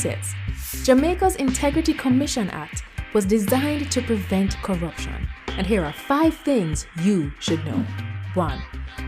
assets. Jamaica's Integrity Commission Act was designed to prevent corruption. And here are 5 things you should know. 1.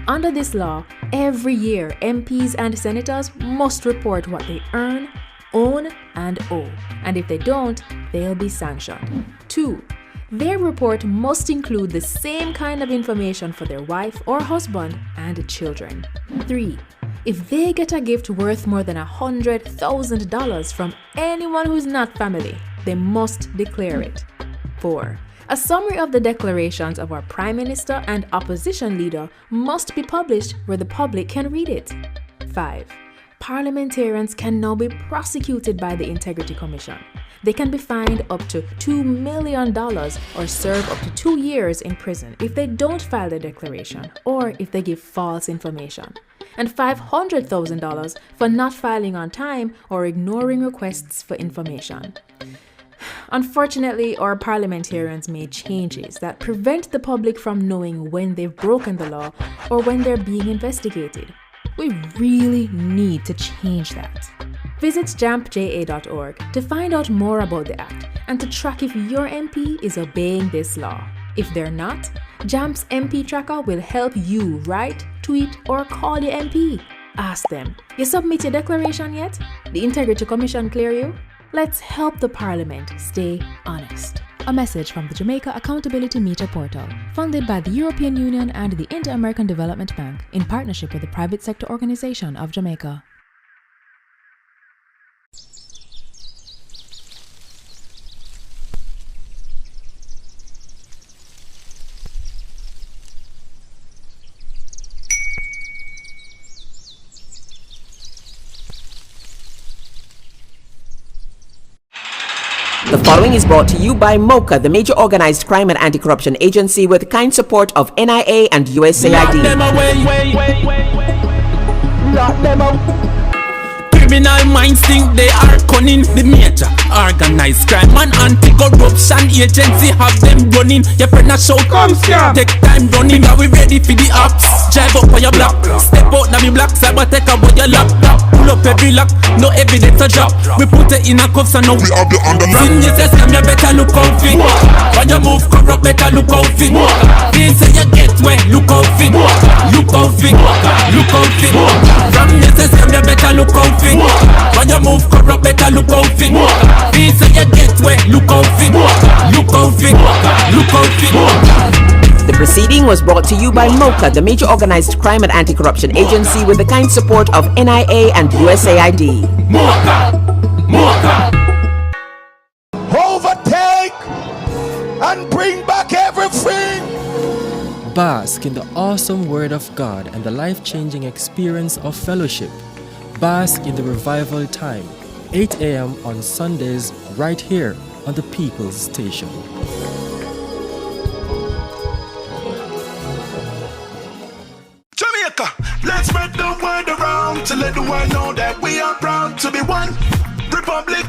Under this law, every year MPs and senators must report what they earn, own, and owe. And if they don't, they'll be sanctioned. 2. Their report must include the same kind of information for their wife or husband and children. 3. If they get a gift worth more than $100,000 from anyone who's not family, they must declare it. 4. A summary of the declarations of our Prime Minister and opposition leader must be published where the public can read it. 5. Parliamentarians can now be prosecuted by the Integrity Commission. They can be fined up to $2 million or serve up to 2 years in prison if they don't file their declaration or if they give false information, and $500,000 for not filing on time or ignoring requests for information. Unfortunately, our parliamentarians made changes that prevent the public from knowing when they've broken the law or when they're being investigated. We really need to change that. Visit jampja.org to find out more about the Act and to track if your MP is obeying this law. If they're not, JAMP's MP Tracker will help you write, tweet, or call your MP. Ask them, you submit your declaration yet? The Integrity Commission clear you? Let's help the Parliament stay honest. A message from the Jamaica Accountability Meter Portal, funded by the European Union and the Inter-American Development Bank in partnership with the Private Sector Organization of Jamaica. The following is brought to you by MOCA, the major organized crime and anti-corruption agency with kind support of NIA and USAID. Criminal minds think they are cunning. The major organized crime and anti-corruption agency have them running. Your friend a shout, come scam. Take time running, are we ready for the ops? Drive up on your block, step out now me block, cyber take about your laptop. Pull up every lock, no evidence to drop. We put it in a cuffs and now we have the underlock. Sin you say scam, you better look out for. When you move corrupt, better look out for. They say you get wet, look out for. Look out for, look out for. From you say scam, you better look out for. When you move corrupt, better look out for. They say you get wet, look out for. Look out for, look out for. The proceeding was brought to you by MOCA, the major organized crime and anti-corruption agency with the kind support of NIA and USAID. MOCA! MOCA! Overtake and bring back everything. Bask in the awesome Word of God and the life-changing experience of fellowship. Bask in the revival time, 8 a.m. on Sundays, right here on the People's Station. Jamaica, let's spread the word around to let the world know that we are proud to be one republic.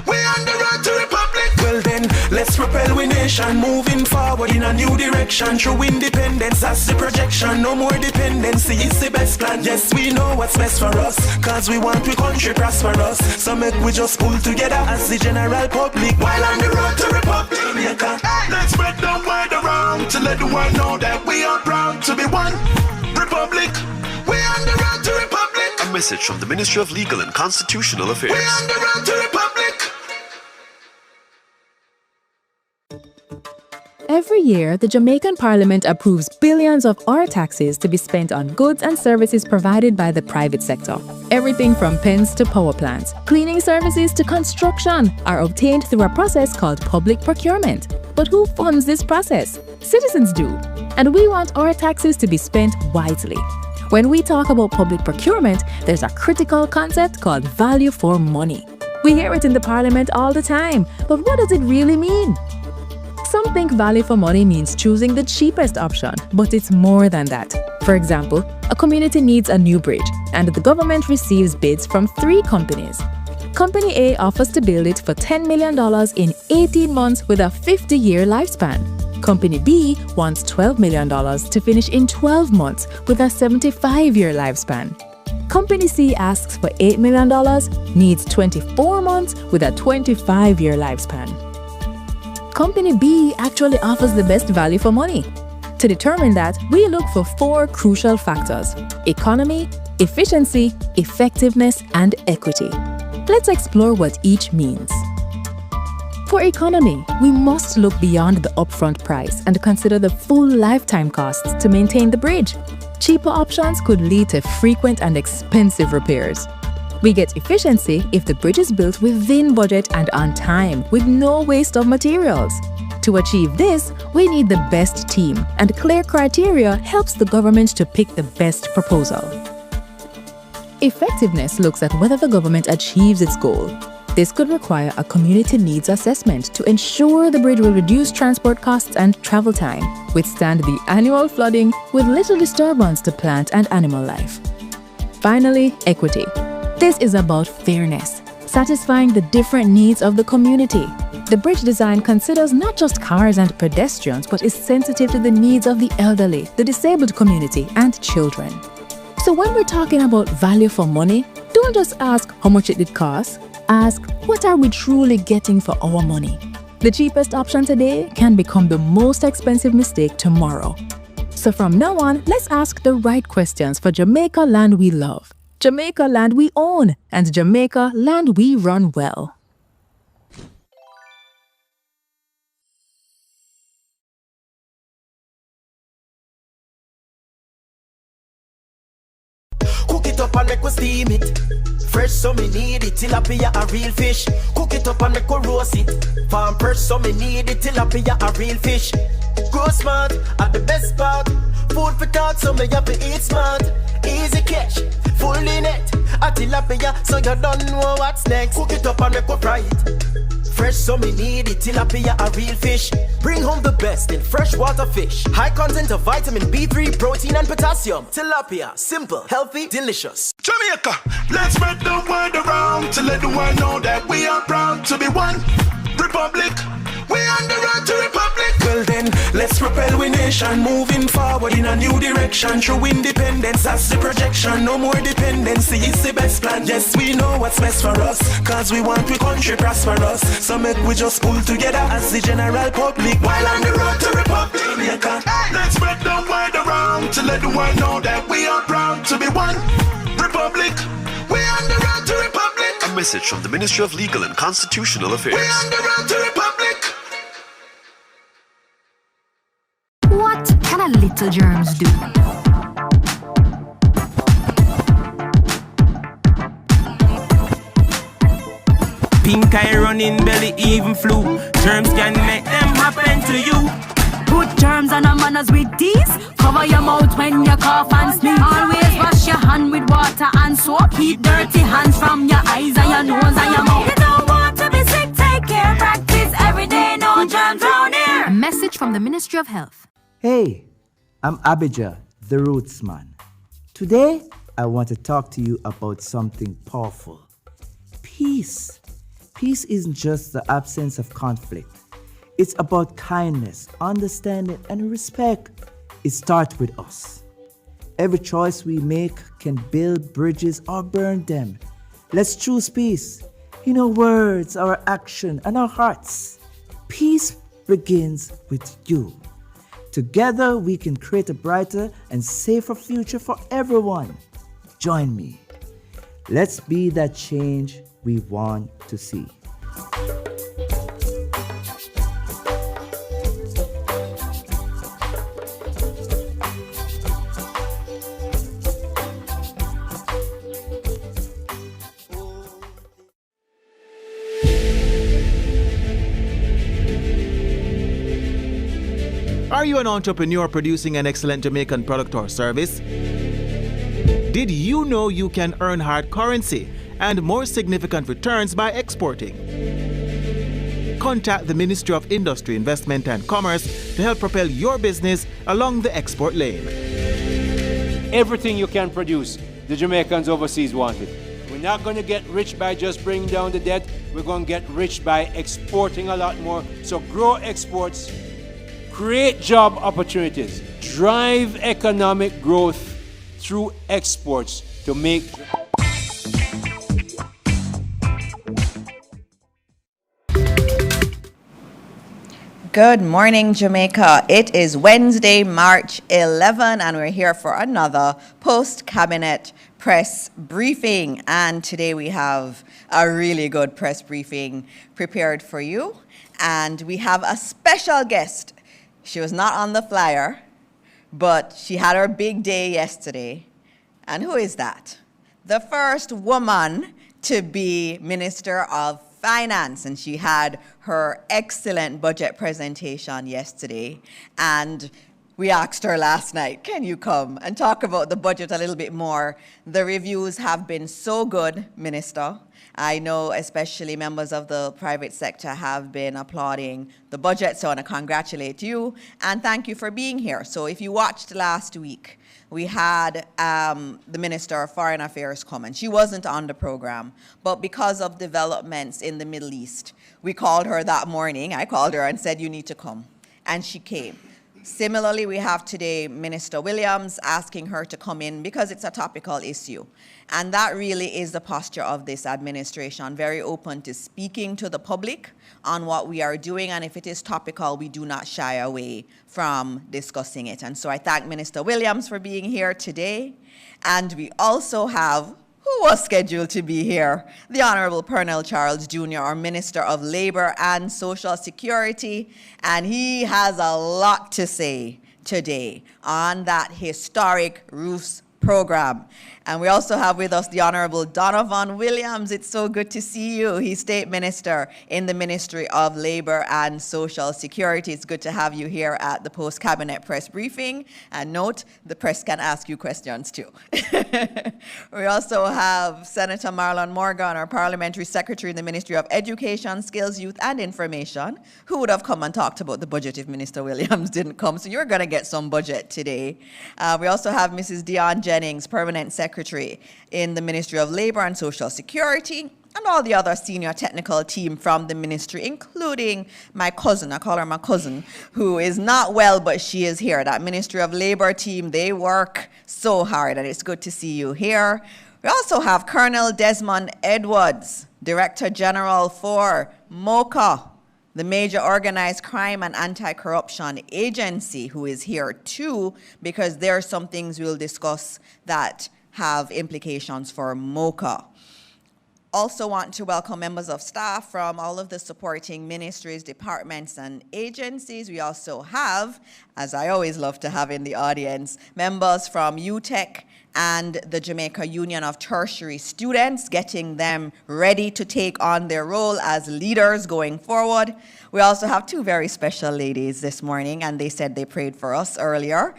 We on the road to republic. Well then, let's propel we nation moving forward in a new direction. True independence, that's the projection. No more dependency, it's the best plan. Yes, we know what's best for us, cause we want we country prosperous. So make we just pull together as the general public while on the road to republic. Jamaica, let's spread the word around to let the world know that we are proud to be one republic. We on the road to republic. A message from the Ministry of Legal and Constitutional Affairs. We on the road to republic. Every year, the Jamaican Parliament approves billions of our taxes to be spent on goods and services provided by the private sector. Everything from pens to power plants, cleaning services to construction are obtained through a process called public procurement. But who funds this process? Citizens do. And we want our taxes to be spent wisely. When we talk about public procurement, there's a critical concept called value for money. We hear it in the Parliament all the time, but what does it really mean? Some think value for money means choosing the cheapest option, but it's more than that. For example, a community needs a new bridge, and the government receives bids from 3 companies. Company A offers to build it for $10 million in 18 months with a 50-year lifespan. Company B wants $12 million to finish in 12 months with a 75-year lifespan. Company C asks for $8 million, needs 24 months with a 25-year lifespan. Company B actually offers the best value for money. To determine that, we look for 4 crucial factors: economy, efficiency, effectiveness, and equity. Let's explore what each means. For economy, we must look beyond the upfront price and consider the full lifetime costs to maintain the bridge. Cheaper options could lead to frequent and expensive repairs. We get efficiency if the bridge is built within budget and on time, with no waste of materials. To achieve this, we need the best team, and clear criteria helps the government to pick the best proposal. Effectiveness looks at whether the government achieves its goal. This could require a community needs assessment to ensure the bridge will reduce transport costs and travel time, withstand the annual flooding with little disturbance to plant and animal life. Finally, equity. This is about fairness, satisfying the different needs of the community. The bridge design considers not just cars and pedestrians, but is sensitive to the needs of the elderly, the disabled community, and children. So when we're talking about value for money, don't just ask how much it did cost. Ask, what are we truly getting for our money? The cheapest option today can become the most expensive mistake tomorrow. So from now on, let's ask the right questions for Jamaica land we love, Jamaica land we own, and Jamaica land we run well. Cook it up and make we steam it. Fresh so me need it, tilapia a real fish. Cook it up and make we roast it. Farm fresh so me need it, tilapia a real fish. Grow smart at the best part. Food for thought so me have to eat smart. Easy catch, fully net. A tilapia so you don't know what's next. Cook it up and make we fry it. Fresh so me need it, tilapia a real fish. Bring home the best in freshwater fish. High content of vitamin B3, protein and potassium. Tilapia, simple, healthy, delicious. Jamaica, let's spread the word around to let the world know that we are proud to be one republic. We on the road to republic. Well then, let's propel we nation, moving forward in a new direction. True independence, that's the projection. No more dependency, it's the best plan. Yes, we know what's best for us, cause we want we country prosperous. So make we just pull together as the general public while on the road to republic. Jamaica, Let's spread the word around to let the world know that we are proud to be one republic. We on the road to republic. A message from the Ministry of Legal and Constitutional Affairs. We on the road to republic. What can a little germs do? Pink eye running belly even flu. Germs can make them happen to you. Put germs on our manners with these. Cover your mouth when you cough and sneeze. Always wash your hand with water and soap. Keep dirty hands from your eyes and your nose and your mouth. You don't want to be sick, take care. Practice every day, no germs round here. A message from the Ministry of Health. Hey, I'm Abijah, the Roots Man. Today, I want to talk to you about something powerful. Peace. Peace isn't just the absence of conflict. It's about kindness, understanding, and respect. It starts with us. Every choice we make can build bridges or burn them. Let's choose peace in our words, our action, and our hearts. Peace begins with you. Together, we can create a brighter and safer future for everyone. Join me. Let's be that change we want to see. Are you an entrepreneur producing an excellent Jamaican product or service? Did you know you can earn hard currency and more significant returns by exporting? Contact the Ministry of Industry, Investment and Commerce to help propel your business along the export lane. Everything you can produce, the Jamaicans overseas want it. We're not going to get rich by just bringing down the debt. We're going to get rich by exporting a lot more. So grow exports, create job opportunities, drive economic growth through exports to to make. Good morning, Jamaica. It is Wednesday, March 11, and we're here for another post-cabinet press briefing. And today we have a really good press briefing prepared for you. And we have a special guest. She was not on the flyer, but she had her big day yesterday. And who is that? The first woman to be Minister of Finance, and she had her excellent budget presentation yesterday. And we asked her last night, can you come and talk about the budget a little bit more? The reviews have been so good, Minister. I know especially members of the private sector have been applauding the budget, so I want to congratulate you and thank you for being here. So if you watched last week, we had the Minister of Foreign Affairs come, and she wasn't on the program, but because of developments in the Middle East, we called her that morning. I called her and said, you need to come, and she came. Similarly, we have today Minister Williams asking her to come in because it's a topical issue. And that really is the posture of this administration, very open to speaking to the public on what we are doing. And if it is topical, we do not shy away from discussing it. And so I thank Minister Williams for being here today. And we also have, who was scheduled to be here, the Honorable Pernell Charles Jr., our Minister of Labor and Social Security, and he has a lot to say today on that historic roofs program. And we also have with us the Honorable Donovan Williams. It's so good to see you. He's State Minister in the Ministry of Labor and Social Security. It's good to have you here at the post-cabinet press briefing. And note, the press can ask you questions too. We also have Senator Marlon Morgan, our Parliamentary Secretary in the Ministry of Education, Skills, Youth and Information, who would have come and talked about the budget if Minister Williams didn't come. So you're going to get some budget today. We also have Mrs. Dion Jennings, Permanent Secretary in the Ministry of Labor and Social Security, and all the other senior technical team from the ministry, including my cousin, I call her my cousin, who is not well, but she is here. That Ministry of Labor team, they work so hard, and it's good to see you here. We also have Colonel Desmond Edwards, Director General for MOCA, the Major Organized Crime and Anti-Corruption Agency, who is here too, because there are some things we'll discuss that have implications for MOCA. Also want to welcome members of staff from all of the supporting ministries, departments, and agencies. We also have, as I always love to have in the audience, members from UTEC and the Jamaica Union of Tertiary Students, getting them ready to take on their role as leaders going forward. We also have two very special ladies this morning, and they said they prayed for us earlier.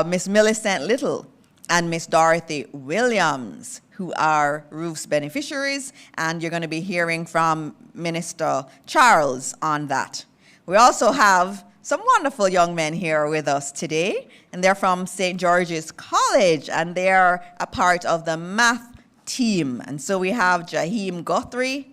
Miss Millicent Little and Miss Dorothy Williams, who are roofs beneficiaries, and you're going to be hearing from Minister Charles on that. We also have some wonderful young men here with us today, and they're from St. George's College, and they're a part of the math team. And so we have Jaheim Guthrie,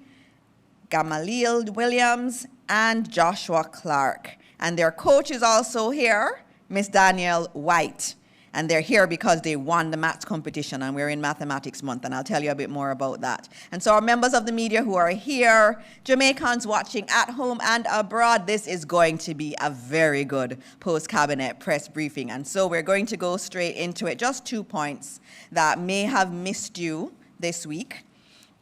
Gamaliel Williams, and Joshua Clark. And their coach is also here, Miss Danielle White. And they're here because they won the maths competition, and we're in Mathematics Month, and I'll tell you a bit more about that. And so our members of the media who are here, Jamaicans watching at home and abroad, this is going to be a very good post-cabinet press briefing. And so we're going to go straight into it. Just 2 points that may have missed you this week.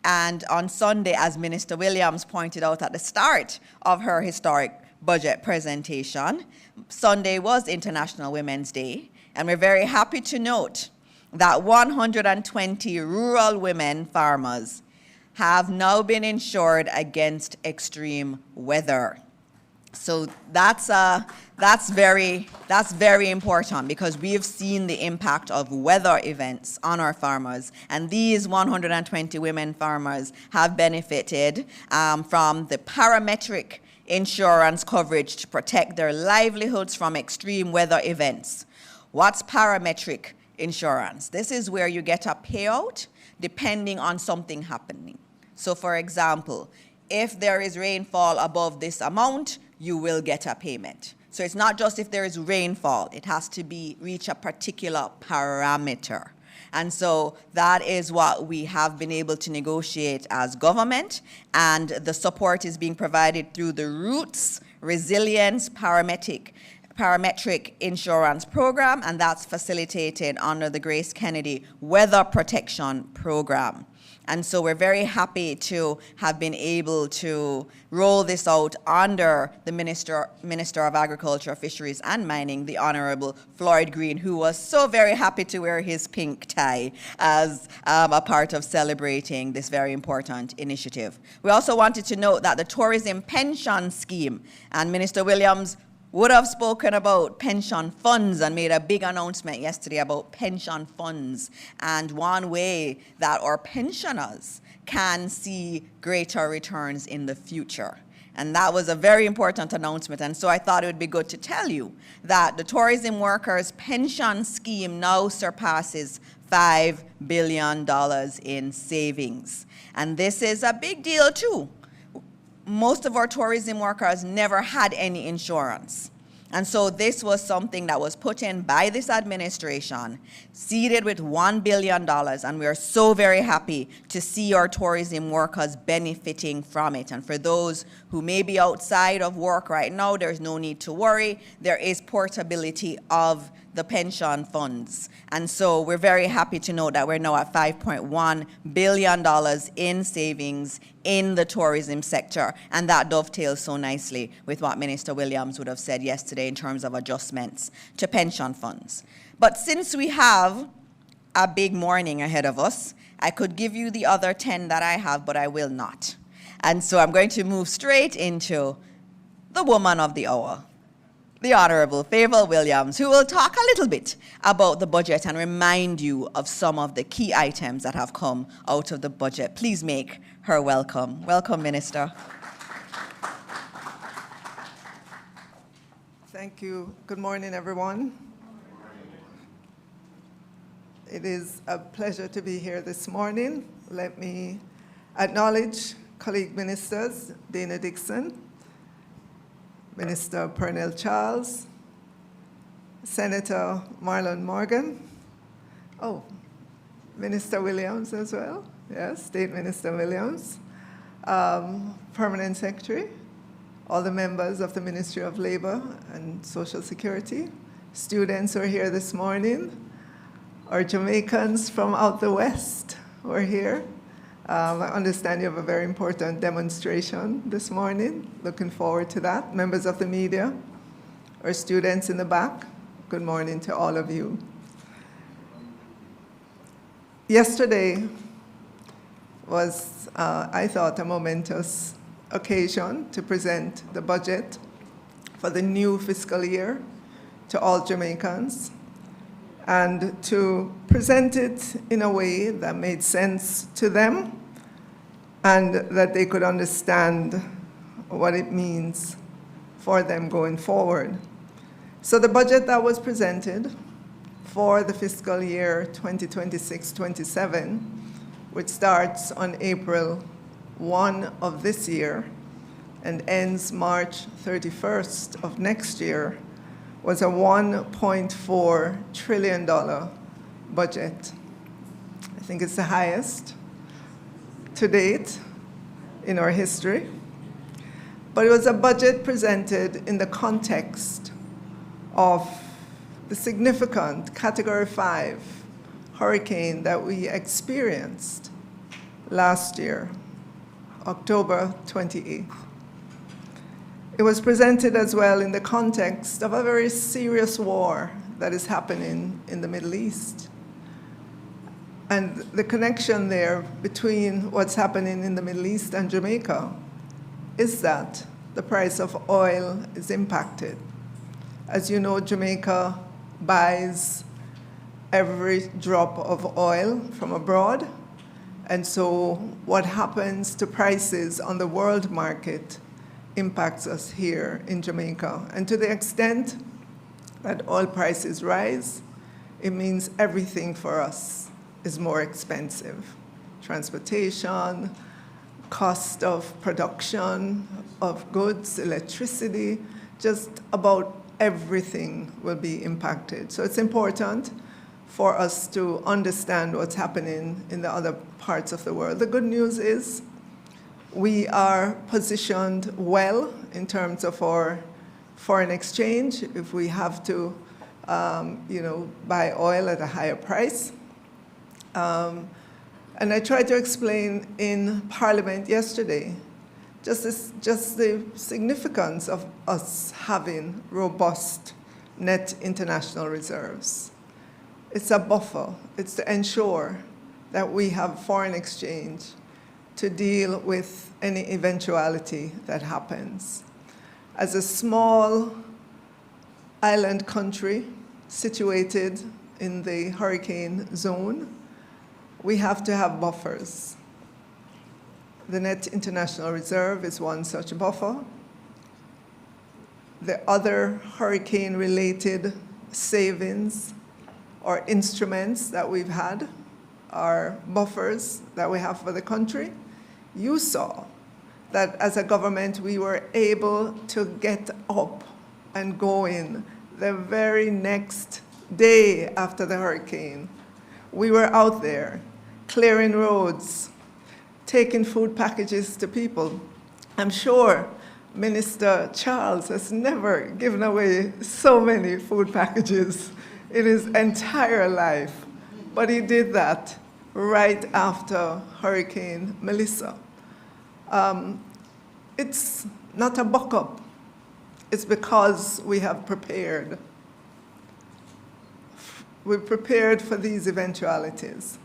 And on Sunday, as Minister Williams pointed out at the start of her historic budget presentation, Sunday was International Women's Day. And we're very happy to note that 120 rural women farmers have now been insured against extreme weather. So that's very important, because we have seen the impact of weather events on our farmers, and these 120 women farmers have benefited from the parametric insurance coverage to protect their livelihoods from extreme weather events. What's parametric insurance? This is where you get a payout depending on something happening. So for example, if there is rainfall above this amount, you will get a payment. So it's not just if there is rainfall, it has to reach a particular parameter. And so that is what we have been able to negotiate as government, and the support is being provided through the Roots Resilience Parametric Insurance Program, and that's facilitated under the Grace Kennedy Weather Protection Program. And so we're very happy to have been able to roll this out under the Minister of Agriculture, Fisheries and Mining, the Honorable Floyd Green, who was so very happy to wear his pink tie as a part of celebrating this very important initiative. We also wanted to note that the Tourism Pension Scheme, and Minister Williams would have spoken about pension funds and made a big announcement yesterday about pension funds and one way that our pensioners can see greater returns in the future. And that was a very important announcement. And so I thought it would be good to tell you that the tourism workers' pension scheme now surpasses $5 billion in savings. And this is a big deal too. Most of our tourism workers never had any insurance. And so this was something that was put in by this administration, seeded with $1 billion, and we are so very happy to see our tourism workers benefiting from it. And for those who may be outside of work right now, there's no need to worry. There is portability of the pension funds. And so we're very happy to know that we're now at $5.1 billion in savings in the tourism sector. And that dovetails so nicely with what Minister Williams would have said yesterday in terms of adjustments to pension funds. But since we have a big morning ahead of us, I could give you the other 10 that I have, but I will not. And so I'm going to move straight into the woman of the hour, the Honorable Favour Williams, who will talk a little bit about the budget and remind you of some of the key items that have come out of the budget. Please make her welcome. Welcome, Minister. Thank you. Good morning, everyone. It is a pleasure to be here this morning. Let me acknowledge colleague ministers, Dana Dixon, Minister Pernell Charles, Senator Marlon Morgan, Minister Williams as well, yes, State Minister Williams, Permanent Secretary, all the members of the Ministry of Labor and Social Security, students who are here this morning, our Jamaicans from out the West who are here. I understand you have a very important demonstration this morning. Looking forward to that. Members of the media, our students in the back, good morning to all of you. Yesterday was, I thought, a momentous occasion to present the budget for the new fiscal year to all Jamaicans, and to present it in a way that made sense to them and that they could understand what it means for them going forward. So the budget that was presented for the fiscal year 2026-27, which starts on April 1 of this year and ends March 31st of next year, was a $1.4 trillion budget. I think it's the highest to date in our history. But it was a budget presented in the context of the significant Category 5 hurricane that we experienced last year, October 28th. It was presented as well in the context of a very serious war that is happening in the Middle East. And the connection there between what's happening in the Middle East and Jamaica is that the price of oil is impacted. As you know, Jamaica buys every drop of oil from abroad. And so what happens to prices on the world market impacts us here in Jamaica. And to the extent that oil prices rise, it means everything for us is more expensive. Transportation, cost of production of goods, electricity, just about everything will be impacted. So it's important for us to understand what's happening in the other parts of the world. The good news is we are positioned well in terms of our foreign exchange if we have to buy oil at a higher price. And I tried to explain in Parliament yesterday just the significance of us having robust net international reserves. It's a buffer. It's to ensure that we have foreign exchange to deal with any eventuality that happens. As a small island country situated in the hurricane zone, we have to have buffers. The net international reserve is one such buffer. The other hurricane-related savings or instruments that we've had are buffers that we have for the country. You saw that as a government, we were able to get up and going the very next day after the hurricane. We were out there clearing roads, taking food packages to people. I'm sure Minister Charles has never given away so many food packages in his entire life, but he did that right after Hurricane Melissa. It's not a buck-up. It's because we have prepared. We've prepared for these eventualities.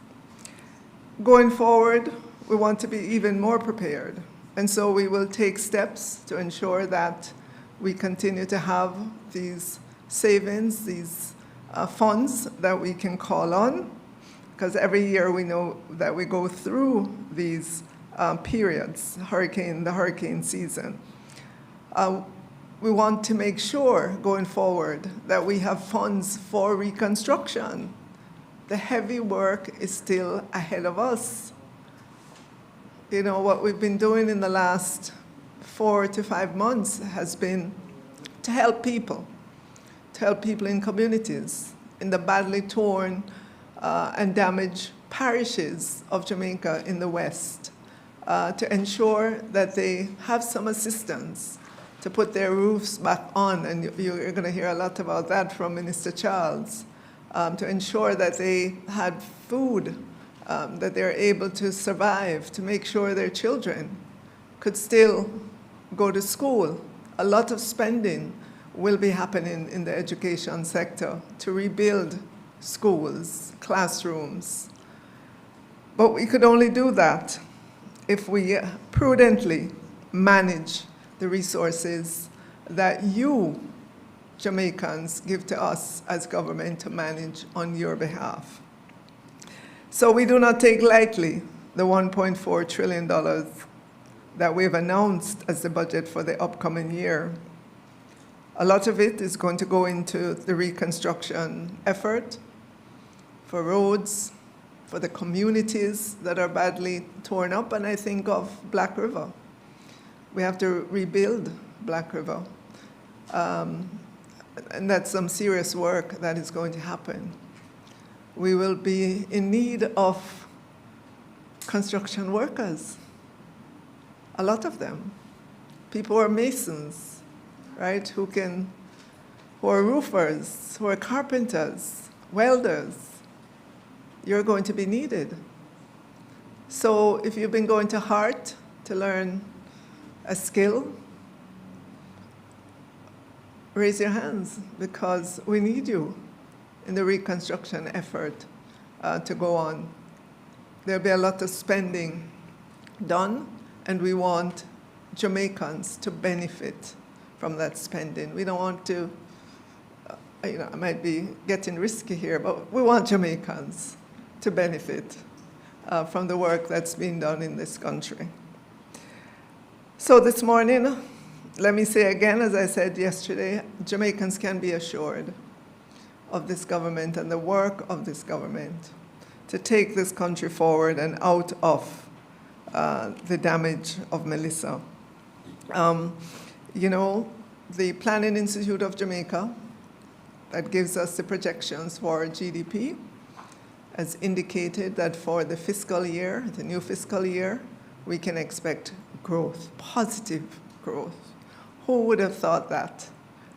Going forward, we want to be even more prepared. And so we will take steps to ensure that we continue to have these savings, these funds that we can call on, because every year we know that we go through these periods, the hurricane season. We want to make sure going forward that we have funds for reconstruction. The heavy work is still ahead of us. You know, what we've been doing in the last 4 to 5 months has been to help people in communities, in the badly torn and damaged parishes of Jamaica in the West, to ensure that they have some assistance to put their roofs back on, and you're going to hear a lot about that from Minister Charles, to ensure that they had food, that they're able to survive, to make sure their children could still go to school. A lot of spending will be happening in the education sector to rebuild schools, classrooms. But we could only do that if we prudently manage the resources that you, Jamaicans, give to us as government to manage on your behalf. So we do not take lightly the $1.4 trillion that we've announced as the budget for the upcoming year. A lot of it is going to go into the reconstruction effort for roads, for the communities that are badly torn up, and I think of Black River. We have to rebuild Black River. And that's some serious work that is going to happen. We will be in need of construction workers, a lot of them. People who are masons, right, who are roofers, who are carpenters, welders. You're going to be needed. So if you've been going to Hart to learn a skill, raise your hands, because we need you in the reconstruction effort to go on. There'll be a lot of spending done, and we want Jamaicans to benefit from that spending. We don't want to, I might be getting risky here, but we want Jamaicans to benefit from the work that's being done in this country. So this morning, let me say again, as I said yesterday, Jamaicans can be assured of this government and the work of this government to take this country forward and out of the damage of Melissa. The Planning Institute of Jamaica, that gives us the projections for GDP, has indicated that for the fiscal year, the new fiscal year, we can expect growth, positive growth. Who would have thought that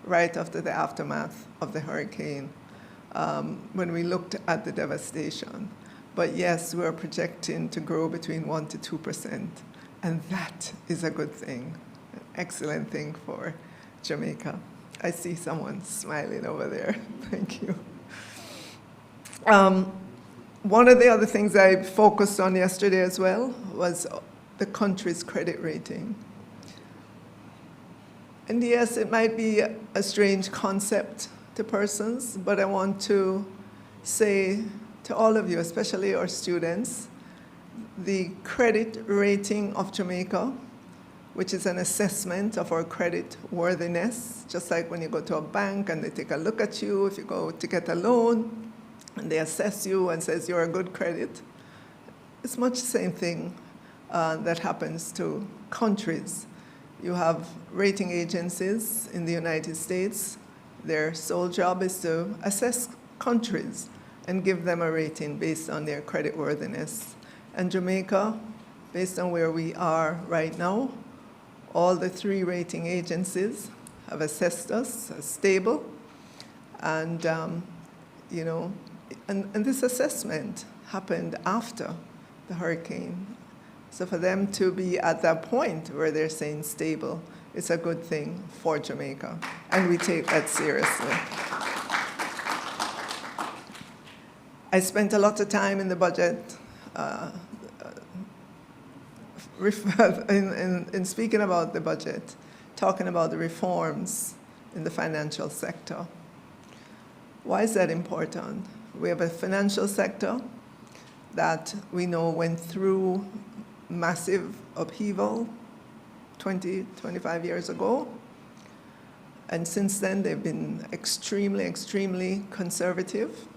right after the aftermath of the hurricane, when we looked at the devastation? But yes, we're projecting to grow between 1% to 2%, and that is a good thing, an excellent thing for Jamaica. I see someone smiling over there. Thank you. One of the other things I focused on yesterday as well was the country's credit rating. And yes, it might be a strange concept to persons, but I want to say to all of you, especially our students, the credit rating of Jamaica, which is an assessment of our credit worthiness, just like when you go to a bank and they take a look at you, if you go to get a loan, and they assess you and says you're a good credit. It's much the same thing that happens to countries. You have rating agencies in the United States. Their sole job is to assess countries and give them a rating based on their credit worthiness. And Jamaica, based on where we are right now, all the 3 rating agencies have assessed us as stable. And, and this assessment happened after the hurricane. So for them to be at that point where they're saying stable, it's a good thing for Jamaica. And we take that seriously. I spent a lot of time in the budget in speaking about the budget, talking about the reforms in the financial sector. Why is that important? We have a financial sector that we know went through massive upheaval 20, 25 years ago. And since then, they've been extremely, extremely conservative.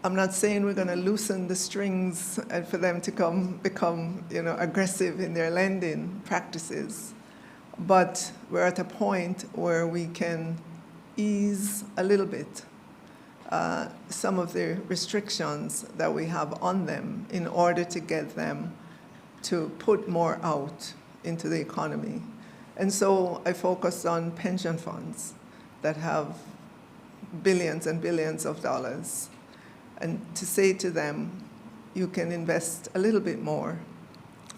I'm not saying we're going to loosen the strings for them to become aggressive in their lending practices. But we're at a point where we can ease a little bit some of the restrictions that we have on them in order to get them to put more out into the economy. And so I focused on pension funds that have billions and billions of dollars, and to say to them, you can invest a little bit more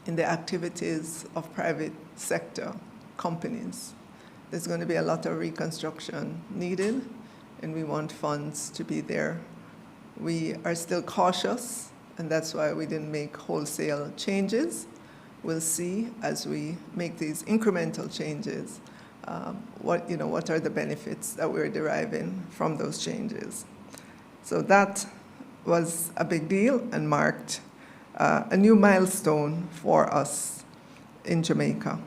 in the activities of private sector companies. There's going to be a lot of reconstruction needed, and we want funds to be there. We are still cautious, and that's why we didn't make wholesale changes. We'll see as we make these incremental changes, what are the benefits that we're deriving from those changes. So that was a big deal and marked a new milestone for us in Jamaica.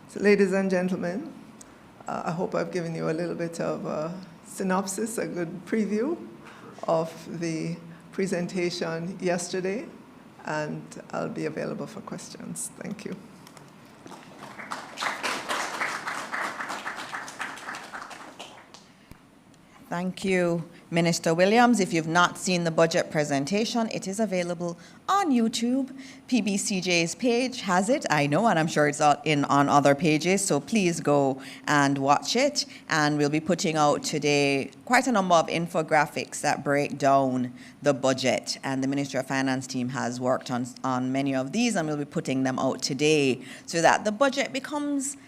So ladies and gentlemen, I hope I've given you a little bit of a synopsis, a good preview of the presentation yesterday, and I'll be available for questions. Thank you. Thank you, Minister Williams. If you've not seen the budget presentation, it is available on YouTube. PBCJ's page has it, I know, and I'm sure it's on other pages, so please go and watch it. And we'll be putting out today quite a number of infographics that break down the budget, and the Ministry of Finance team has worked on many of these, and we'll be putting them out today so that the budget becomes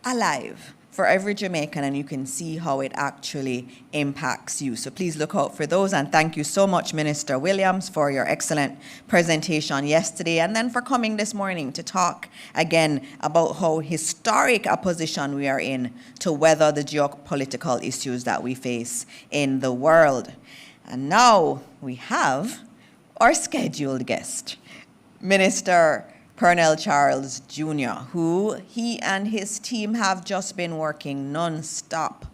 alive for every Jamaican, and you can see how it actually impacts you. So please look out for those, and thank you so much, Minister Williams, for your excellent presentation yesterday, and then for coming this morning to talk again about how historic a position we are in to weather the geopolitical issues that we face in the world. And now we have our scheduled guest, Minister Pernell Charles Jr., who he and his team have just been working non-stop.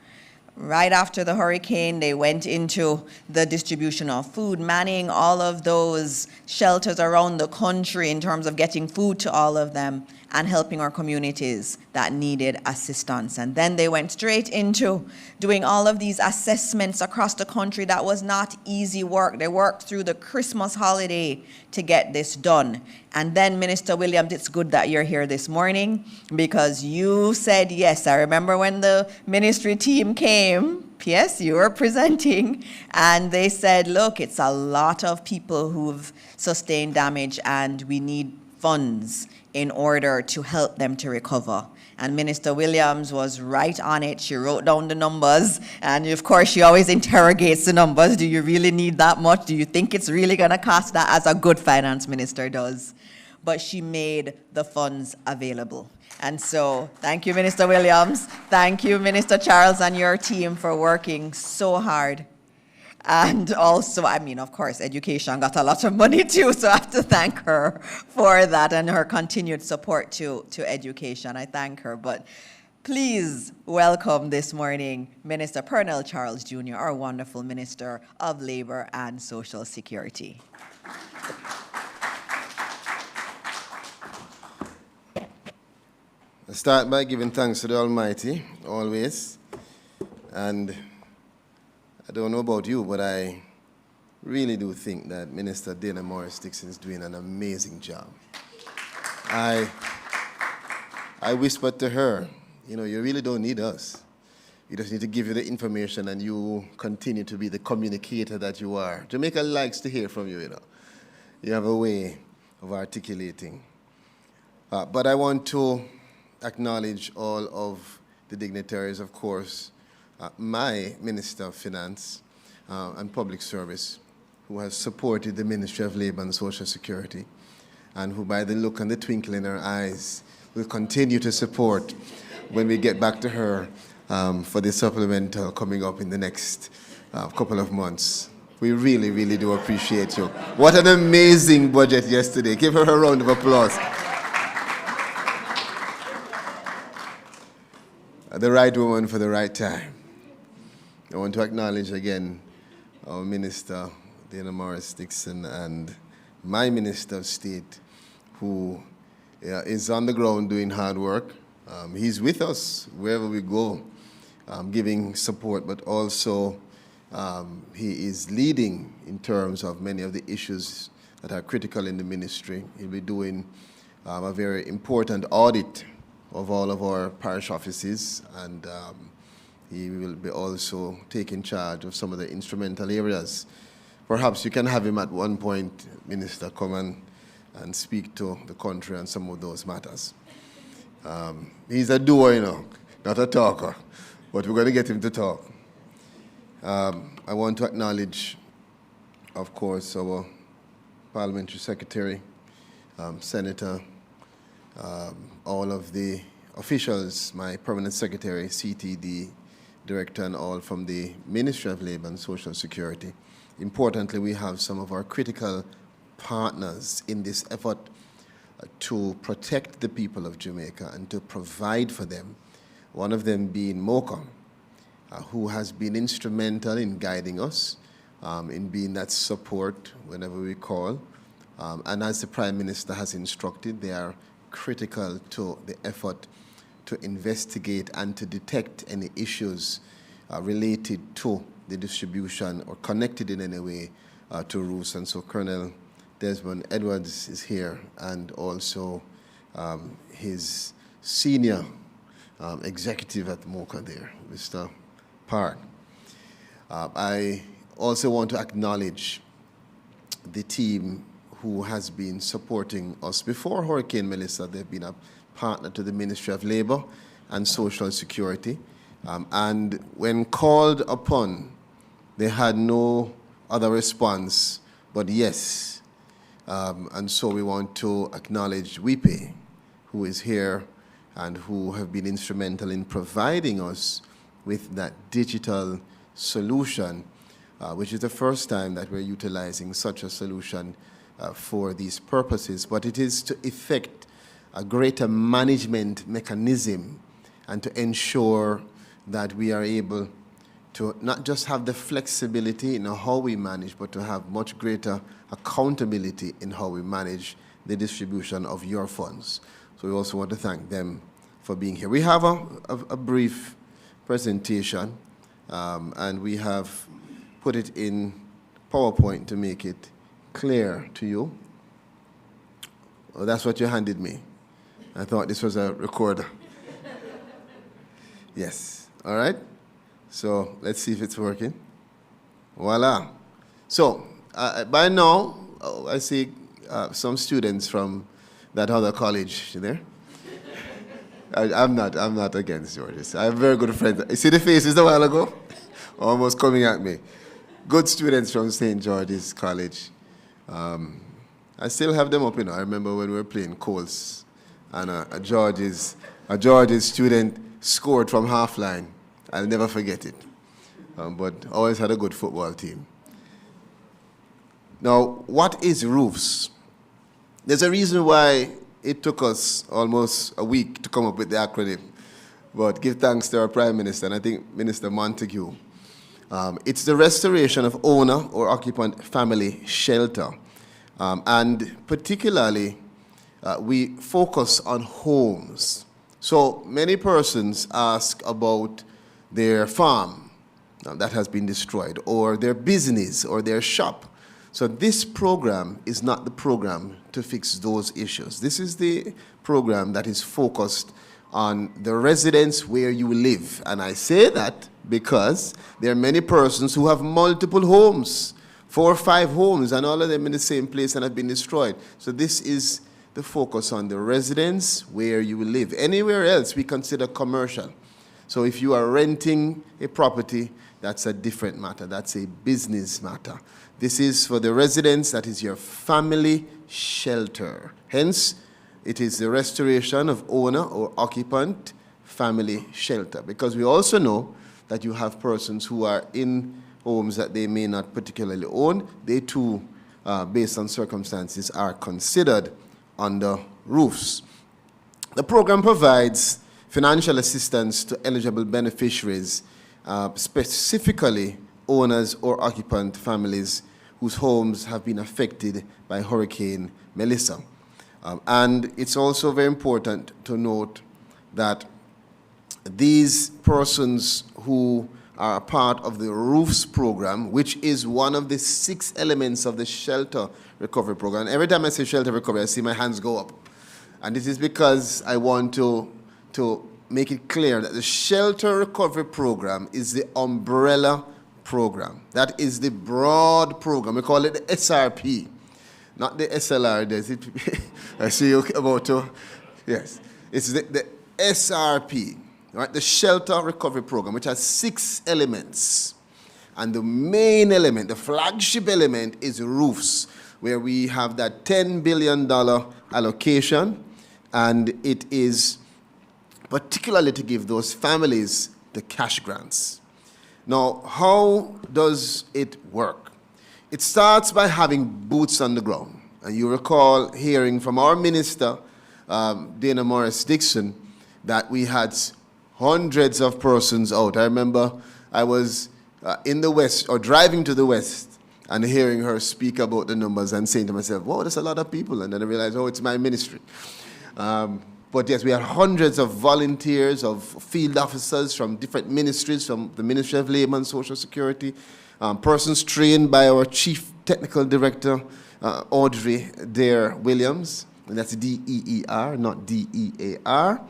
Right after the hurricane, they went into the distribution of food, manning all of those shelters around the country in terms of getting food to all of them. and helping our communities that needed assistance. And then they went straight into doing all of these assessments across the country. That was not easy work. They worked through the Christmas holiday to get this done. And then, Minister Williams, it's good that you're here this morning because you said yes. I remember when the ministry team came, yes, you were presenting, and they said, look, it's a lot of people who've sustained damage and we need funds in order to help them to recover. And Minister Williams was right on it. She wrote down the numbers, and of course she always interrogates the numbers. Do you really need that much? Do you think it's really going to cost that, as a good finance minister does? But she made the funds available. And so thank you, Minister Williams. Thank you, Minister Charles, and your team for working so hard. And also, I mean, of course, education got a lot of money too, so I have to thank her for that and her continued support to education. I thank her. But please welcome this morning Minister Pernell Charles Jr., our wonderful Minister of Labor and Social Security. I start by giving thanks to the Almighty, always. And I don't know about you, but I really do think that Minister Dana Morris Dixon is doing an amazing job. I whispered to her, you know, you really don't need us. You just need to give you the information and you continue to be the communicator that you are. Jamaica likes to hear from you, you know. You have a way of articulating. But I want to acknowledge all of the dignitaries, of course, my Minister of Finance and Public Service, who has supported the Ministry of Labor and Social Security, and who, by the look and the twinkle in her eyes, will continue to support when we get back to her for the supplemental coming up in the next couple of months. We really, really do appreciate you. What an amazing budget yesterday. Give her a round of applause. The right woman for the right time. I want to acknowledge again our Minister, Dana Morris Dixon, and my Minister of State, who is on the ground doing hard work. He's with us wherever we go, giving support, but also he is leading in terms of many of the issues that are critical in the ministry. He'll be doing a very important audit of all of our parish offices, and he will be also taking charge of some of the instrumental areas. Perhaps you can have him at one point, Minister, come and speak to the country on some of those matters. He's a doer, you know, not a talker, but we're going to get him to talk. I want to acknowledge, of course, our Parliamentary Secretary, Senator, all of the officials, my Permanent Secretary, CTD, Director, and all from the Ministry of Labor and Social Security. Importantly, we have some of our critical partners in this effort to protect the people of Jamaica and to provide for them, one of them being MOCA, who has been instrumental in guiding us, in being that support whenever we call. And as the Prime Minister has instructed, they are critical to the effort to investigate and to detect any issues related to the distribution or connected in any way to roofs. And so Colonel Desmond Edwards is here, and also his senior executive at MOCA there, Mr. Park. I also want to acknowledge the team who has been supporting us before Hurricane Melissa. They've been a partner to the Ministry of Labor and Social Security. And when called upon, they had no other response but yes. And so we want to acknowledge WIPE, who is here and who have been instrumental in providing us with that digital solution, which is the first time that we're utilizing such a solution for these purposes. But it is to effect a greater management mechanism and to ensure that we are able to not just have the flexibility in how we manage, but to have much greater accountability in how we manage the distribution of your funds. So we also want to thank them for being here. We have a brief presentation, and we have put it in PowerPoint to make it clear to you. Oh, that's what you handed me. I thought this was a recorder. Yes, all right. So let's see if it's working. Voila. So by now, I see some students from that other college there. I'm not against Georges. I have very good friends. You see the faces a while ago? Almost coming at me. Good students from St. George's College. I still have them up, you know. I remember when we were playing Coles, and a George's student scored from half line. I'll never forget it. But always had a good football team. Now, what is roofs? There's a reason why it took us almost a week to come up with the acronym. But give thanks to our Prime Minister, and I think Minister Montague. It's the restoration of owner or occupant family shelter. And particularly, we focus on homes. So many persons ask about their farm that has been destroyed, or their business, or their shop. So this program is not the program to fix those issues. This is the program that is focused on the residence where you live. And I say that because there are many persons who have multiple homes, 4 or 5 homes, and all of them in the same place and have been destroyed. So this is the focus on the residence where you live. Anywhere else we consider commercial. So if you are renting a property, that's a different matter. That's a business matter. This is for the residence, that is your family shelter. Hence, it is the restoration of owner or occupant family shelter. Because we also know that you have persons who are in homes that they may not particularly own. They too, based on circumstances, are considered under roofs. The program provides financial assistance to eligible beneficiaries, specifically owners or occupant families whose homes have been affected by Hurricane Melissa. And it's also very important to note that these persons who are a part of the roofs program, which is one of the 6 elements of the shelter recovery program. Every time I say shelter recovery, I see my hands go up. And this is because I want to make it clear that the shelter recovery program is the umbrella program. That is the broad program. We call it the SRP, not the SLR. Does it? I see you about to. Yes, it's the SRP, right? The shelter recovery program, which has 6 elements, and the main element, the flagship element, is roofs, where we have that $10 billion allocation, and it is particularly to give those families the cash grants. Now, how does it work? It starts by having boots on the ground. And you recall hearing from our minister, Dana Morris-Dixon, that we had hundreds of persons out. I remember I was in the West, or driving to the West, and hearing her speak about the numbers and saying to myself, wow, that's a lot of people. And then I realized, oh, it's my ministry. But yes, we had hundreds of volunteers, of field officers from different ministries, from the Ministry of Labor and Social Security, persons trained by our Chief Technical Director, Audrey Dare Williams, and that's D-E-E-R, not D-E-A-R.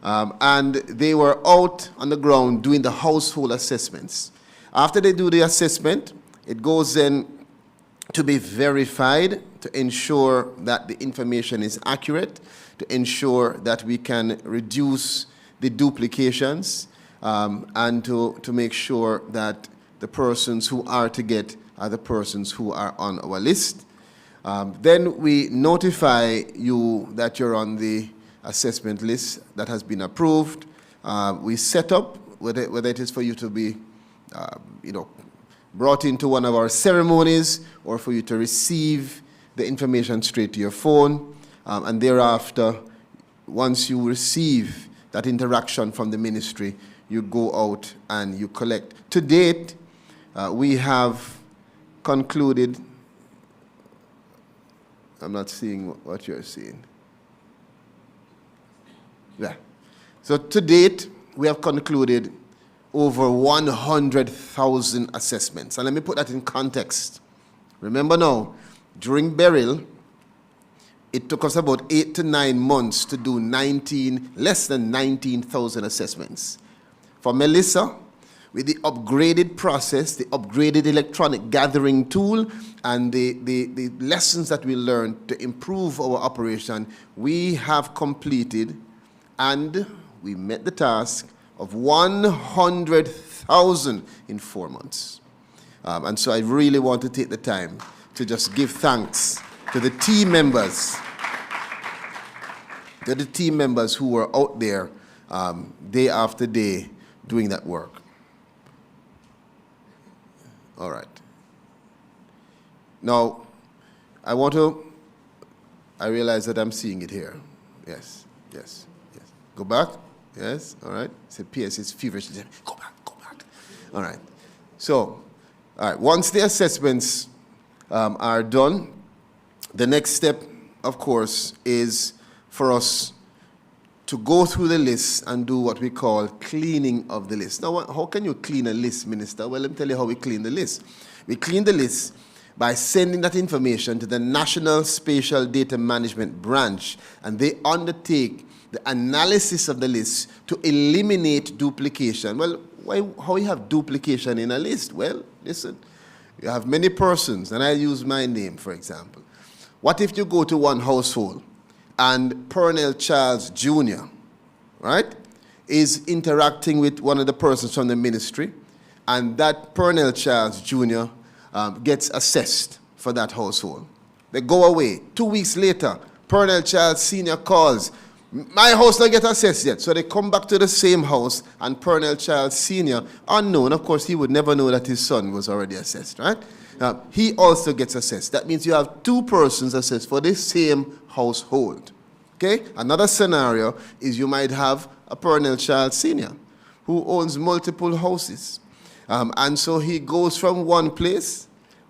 And they were out on the ground doing the household assessments. After they do the assessment, it goes then to be verified to ensure that the information is accurate, to ensure that we can reduce the duplications, and to make sure that the persons who are to get are the persons who are on our list. Then we notify you that you're on the assessment list that has been approved. We set up whether it is for you to be, brought into one of our ceremonies, or for you to receive the information straight to your phone. And thereafter, once you receive that interaction from the ministry, you go out and you collect. To date, we have concluded, I'm not seeing what you're seeing. Yeah. So to date, we have concluded over 100,000 assessments. And let me put that in context. Remember now, during Beryl, it took us about 8 to 9 months to do less than 19,000 assessments. For Melissa, with the upgraded process, the upgraded electronic gathering tool, and the lessons that we learned to improve our operation, we have completed and we met the task of 100,000 in 4 months. And so I really want to take the time to just give thanks to the team members, who were out there day after day doing that work. All right. Now, I realize that I'm seeing it here. Yes. Go back. Yes, all right. Say PS is feverish. Go back. All right. So, all right. Once the assessments are done, the next step, of course, is for us to go through the list and do what we call cleaning of the list. Now, how can you clean a list, Minister? Well, let me tell you how we clean the list. We clean the list by sending that information to the National Spatial Data Management Branch, and they undertake the analysis of the list to eliminate duplication. Well, how you have duplication in a list? Well, listen, you have many persons, and I use my name, for example. What if you go to one household and Pernell Charles Jr., right, is interacting with one of the persons from the ministry, and that Pernell Charles Jr. Gets assessed for that household. They go away. 2 weeks later, Pernell Charles Sr. calls, my house don't get assessed yet. So they come back to the same house, and Pernell Charles Sr., unknown, of course, he would never know that his son was already assessed, right? He also gets assessed. That means you have 2 persons assessed for the same household. Okay? Another scenario is you might have a Pernell Charles Sr. who owns multiple houses. And so he goes from one place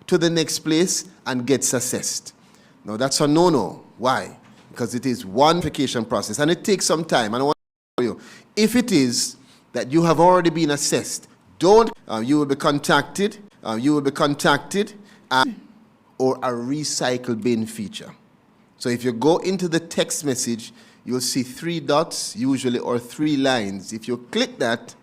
to the next place and gets assessed. Now that's a no-no. Why? Because it is one verification process and it takes some time. And I want to tell you, if it is that you have already been assessed, you will be contacted, or a recycle bin feature. So if you go into the text message, you'll see 3 dots usually, or 3 lines. If you click that,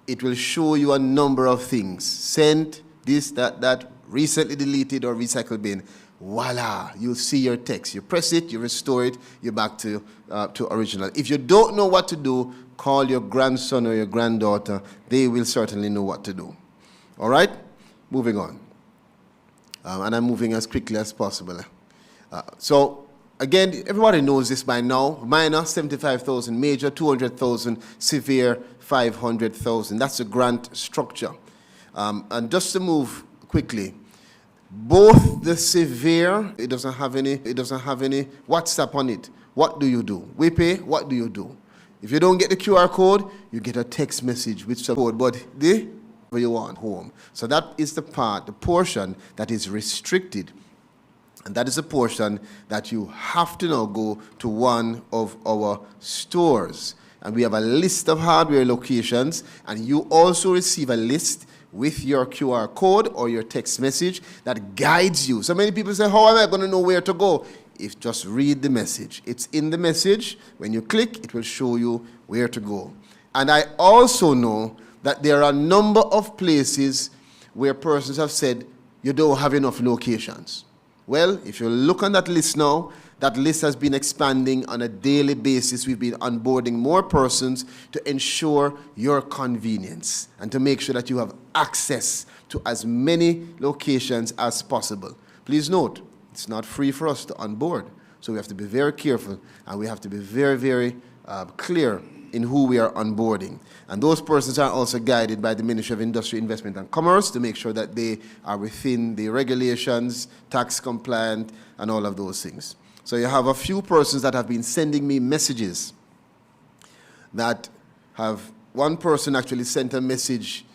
it will show you a number of things. Sent, this, that, recently deleted, or recycle bin. Voila, you'll see your text. You press it, you restore it, you're back to original. If you don't know what to do, call your grandson or your granddaughter. They will certainly know what to do. All right? Moving on. And I'm moving as quickly as possible. So, again, everybody knows this by now. Minor, 75,000. Major, 200,000. Severe, 500,000. That's the grant structure. And just to move quickly, both the severe, it doesn't have any WhatsApp on it. What do you do? We pay, what do you do? If you don't get the QR code, you get a text message with some code, but where you want home. So that is the portion that is restricted. And that is a portion that you have to now go to one of our stores. And we have a list of hardware locations, and you also receive a list with your QR code or your text message that guides you. So many people say, how am I going to know where to go? If just read the message. It's in the message. When you click, it will show you where to go. And I also know that there are a number of places where persons have said, you don't have enough locations. Well, if you look on that list now, that list has been expanding on a daily basis. We've been onboarding more persons to ensure your convenience and to make sure that you have access to as many locations as possible. Please note, it's not free for us to onboard. So we have to be very careful, and we have to be very, very clear in who we are onboarding. And those persons are also guided by the Ministry of Industry, Investment and Commerce to make sure that they are within the regulations, tax compliant, and all of those things. So you have a few persons that have been sending me messages that have, one person actually sent a message,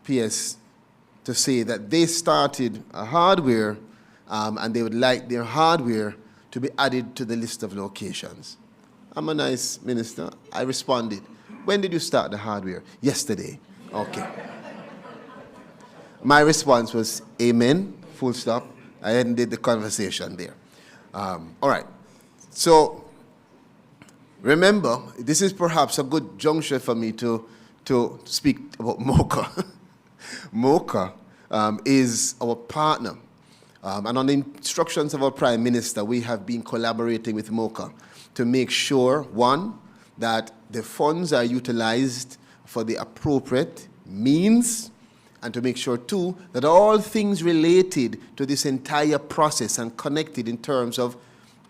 PS, to say that they started a hardware and they would like their hardware to be added to the list of locations. I'm a nice minister. I responded. When did you start the hardware? Yesterday. Okay. My response was, amen, full stop. I ended the conversation there. All right. So, remember, this is perhaps a good juncture for me to speak about MOCA. MOCA is our partner. And on the instructions of our Prime Minister, we have been collaborating with MOCA to make sure, one, that the funds are utilized for the appropriate means, and to make sure, two, that all things related to this entire process and connected in terms of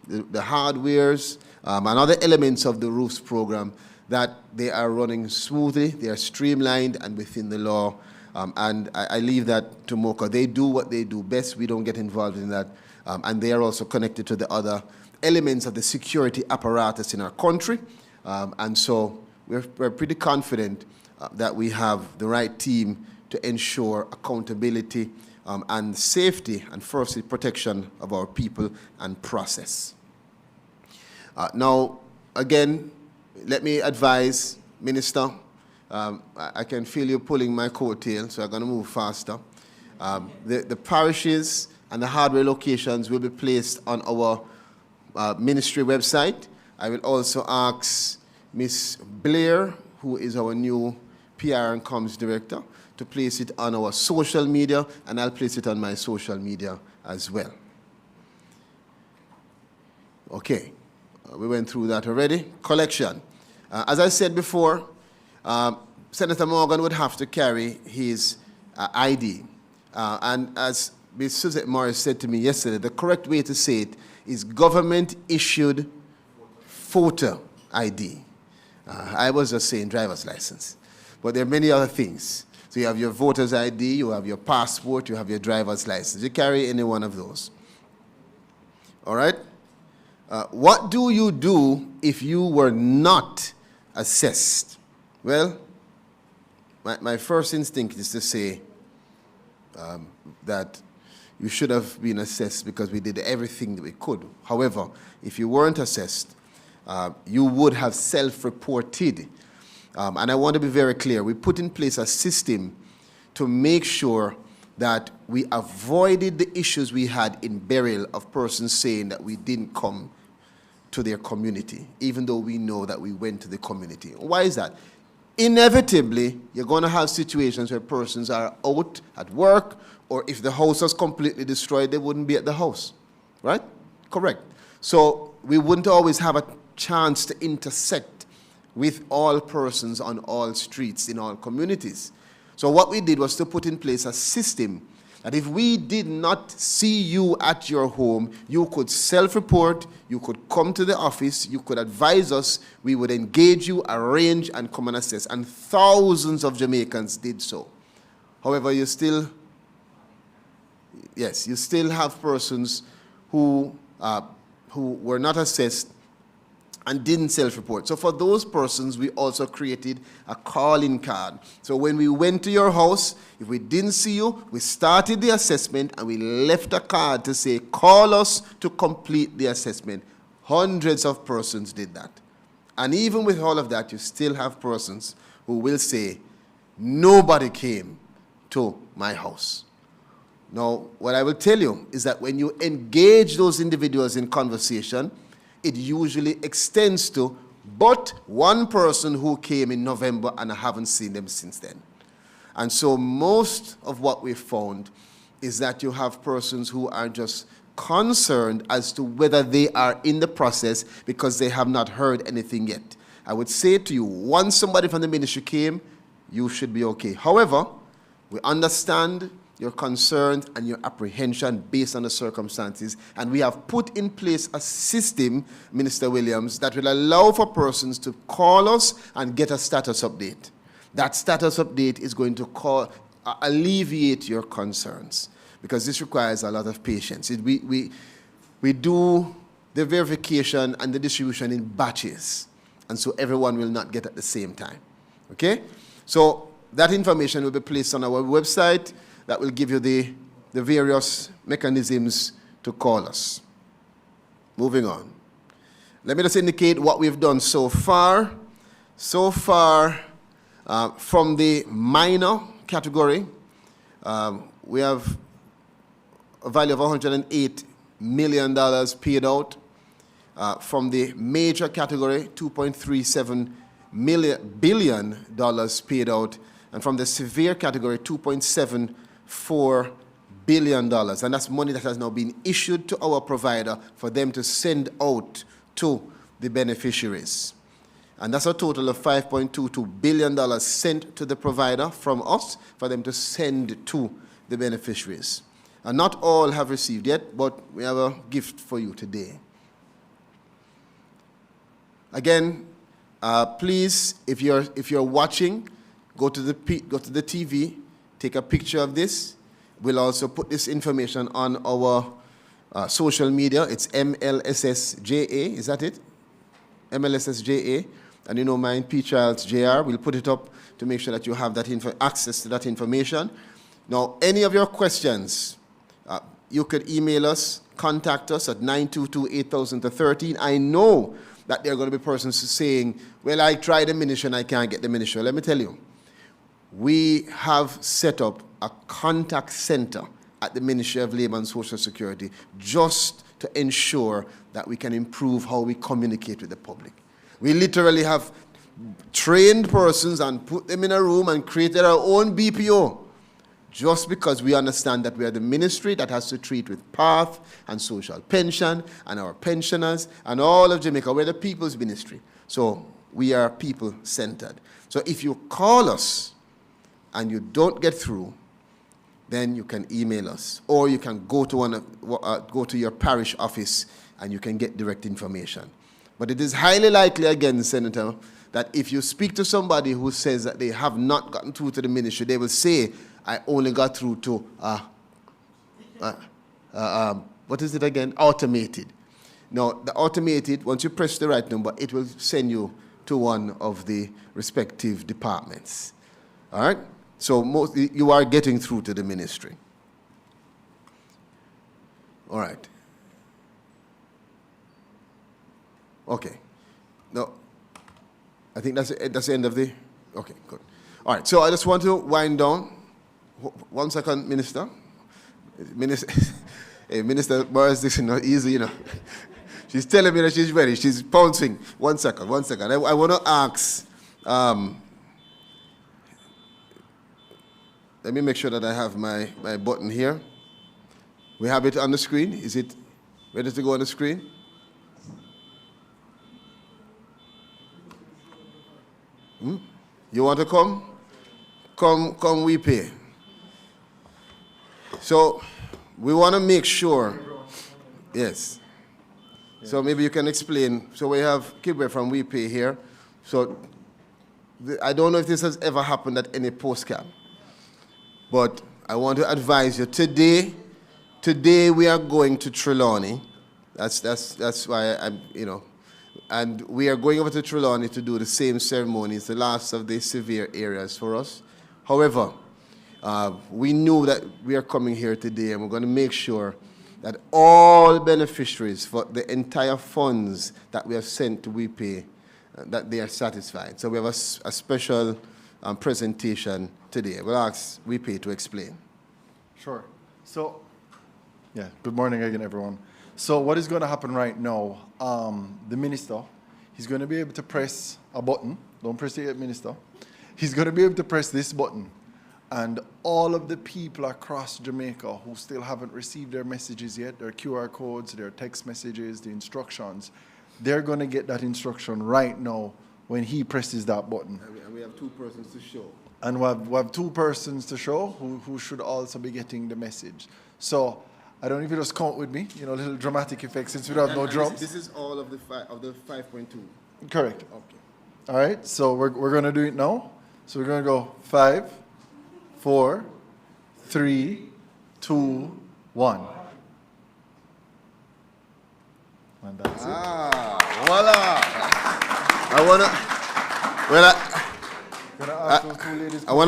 the hardwares and other elements of the roofs program, that they are running smoothly, they are streamlined and within the law. And I leave that to MOCA. They do what they do best. We don't get involved in that. And they are also connected to the other elements of the security apparatus in our country. And so we're pretty confident that we have the right team to ensure accountability and safety and firstly protection of our people and process. Now, again, let me advise, Minister, I can feel you pulling my coattail, so I'm going to move faster. The parishes and the hardware locations will be placed on our ministry website. I will also ask Ms. Blair, who is our new PR and Comms Director, to place it on our social media, and I'll place it on my social media as well. Okay, we went through that already. Collection. As I said before, Senator Morgan would have to carry his ID. And as Ms. Suzette Morris said to me yesterday, the correct way to say it is government-issued photo ID. I was just saying driver's license. But there are many other things. So you have your voter's ID, you have your passport, you have your driver's license. You carry any one of those. All right? What do you do if you were not assessed? Well, my first instinct is to say that you should have been assessed because we did everything that we could. However, if you weren't assessed, you would have self-reported. And I want to be very clear. We put in place a system to make sure that we avoided the issues we had in burial of persons saying that we didn't come to their community, even though we know that we went to the community. Why is that? Inevitably, you're going to have situations where persons are out at work, or if the house was completely destroyed, they wouldn't be at the house, right? Correct. So we wouldn't always have a chance to intersect with all persons on all streets in all communities. So what we did was to put in place a system that if we did not see you at your home, you could self-report, you could come to the office, you could advise us, we would engage you, arrange, and come and assess. And thousands of Jamaicans did so. However, you still have persons who were not assessed and didn't self-report. So for those persons, we also created a calling card. So when we went to your house, if we didn't see you, we started the assessment and we left a card to say, call us to complete the assessment. Hundreds of persons did that. And even with all of that, you still have persons who will say, nobody came to my house. Now, what I will tell you is that when you engage those individuals in conversation, it usually extends to but one person who came in November and I haven't seen them since then. And so most of what we found is that you have persons who are just concerned as to whether they are in the process because they have not heard anything yet. I would say to you, once somebody from the ministry came, you should be okay. However, we understand your concerns and your apprehension based on the circumstances. And we have put in place a system, Minister Williams, that will allow for persons to call us and get a status update. That status update is going to alleviate your concerns because this requires a lot of patience. We do the verification and the distribution in batches, and so everyone will not get at the same time. Okay? So that information will be placed on our website. That will give you the various mechanisms to call us. Moving on. let me just indicate what we've done so far. So far, from the minor category, we have a value of $108 million paid out. From the major category, $2.37 billion paid out. And from the severe category, $2.74 billion. And that's money that has now been issued to our provider for them to send out to the beneficiaries. And that's a total of $5.22 billion sent to the provider from us for them to send to the beneficiaries. And not all have received yet, but we have a gift for you today. Again, please, if you're watching, go to the TV, take a picture of this. We'll also put this information on our social media. It's MLSSJA, is that it? MLSSJA. And you know mine, P. Childs JR. We'll put it up to make sure that you have that access to that information. Now, any of your questions, you could email us, contact us at 922-8000-13. I know that there are going to be persons saying, well, I tried the ministry and I can't get the ministry. Let me tell you, we have set up a contact center at the Ministry of Labour and Social Security just to ensure that we can improve how we communicate with the public. We literally have trained persons and put them in a room and created our own BPO just because we understand that we are the ministry that has to treat with PATH and social pension and our pensioners and all of Jamaica. We're the people's ministry. So we are people-centered. So if you call us and you don't get through, then you can email us, or you can go to your parish office and you can get direct information. But it is highly likely, again, Senator, that if you speak to somebody who says that they have not gotten through to the ministry, they will say, I only got through to, what is it again? Automated. Now, the automated, once you press the right number, it will send you to one of the respective departments. All right? So you are getting through to the ministry. All right. Okay. No, I think that's the end of the, okay, good. All right, so I just want to wind down. 1 second, Minister. Hey, Minister Morris Dixon, not easy, you know. She's telling me that she's ready. She's pouncing. 1 second. I want to ask, let me make sure that I have my button here. We have it on the screen. Is it ready to go on the screen? You want to come? Come, we pay. So we want to make sure, yes. So maybe you can explain. So we have Kibwe from We Pay here. So I don't know if this has ever happened at any postcard, but I want to advise you today we are going to Trelawney. That's why I'm, you know, and we are going over to Trelawney to do the same ceremony. It's the last of the severe areas for us. However, we knew that we are coming here today, and we're going to make sure that all beneficiaries for the entire funds that we have sent to We Pay, that they are satisfied. So we have a special presentation today. We'll ask We Pay to explain. Sure. So, yeah, good morning again, everyone. So what is going to happen right now, the minister, he's going to be able to press a button. Don't press it yet, minister. He's going to be able to press this button. And all of the people across Jamaica who still haven't received their messages yet, their QR codes, their text messages, the instructions, they're going to get that instruction right now when he presses that button. And we have 2 persons to show. And we have 2 persons to show who should also be getting the message. So I don't know if you just count with me, you know, little dramatic effects since we don't have no drums. This is all of the 5.2. Correct. Okay. All right, so we're going to do it now. So we're going to go 5, 4, 3, 2, 1. And that's it. Voila! I want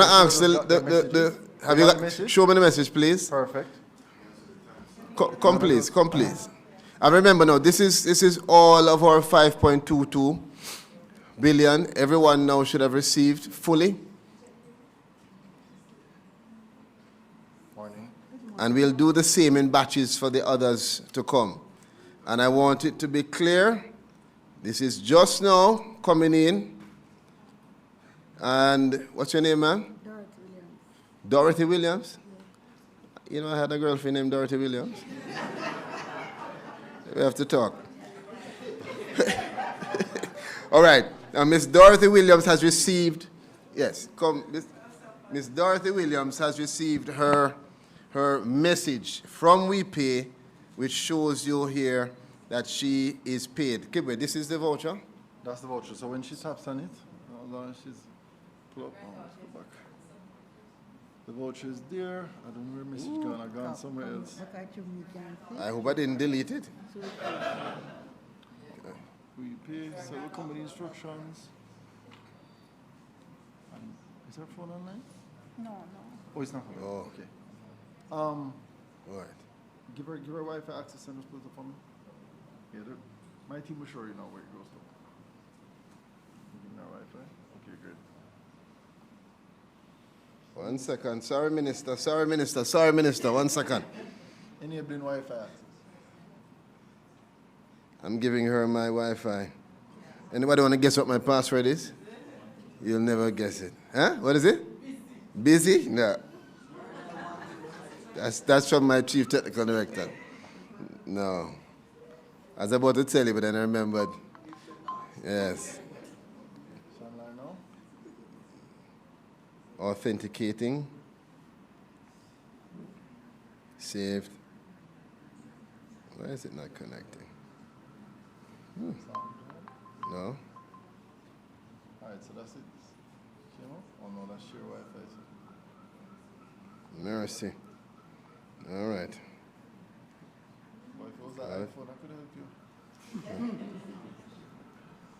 to ask have you got, show me the message, please. Perfect. Come please. And remember now, this is all of our 5.22 billion. Everyone now should have received fully. Morning. And we'll do the same in batches for the others to come. And I want it to be clear, this is just now coming in. And what's your name, ma'am? Dorothy Williams? You know, I had a girlfriend named Dorothy Williams. We have to talk. All right. Now, Miss Dorothy Williams has received, yes, come, Miss Dorothy Williams has received her message from WePay, which shows you here that she is paid. Kibwe, this is the voucher? That's the voucher. So when she taps on it, she's pull up. Oh, let's go back. The voucher is there. I don't know where message gone. I've gone somewhere else. I hope I didn't delete it. We pay, so we come with the instructions. And is her phone online? No. Oh, it's not. Oh. Okay. All right. Give her Wi-Fi access and just put it up on me. Yeah, my team will show you now where it goes to. Give me our Wi-Fi. Okay, great. 1 second. Sorry, Minister. 1 second. Enabling Wi-Fi access. I'm giving her my Wi-Fi. Anybody want to guess what my password is? You'll never guess it. Huh? What is it? Busy? No. That's from my chief technical director. No. I was about to tell you, but then I remembered. Yes. Authenticating. Saved. Why is it not connecting? No. All right, so that's it. Came up? Oh no, that's your Wi-Fi. Mercy. All right. Well, if it was that iPhone, I could help you.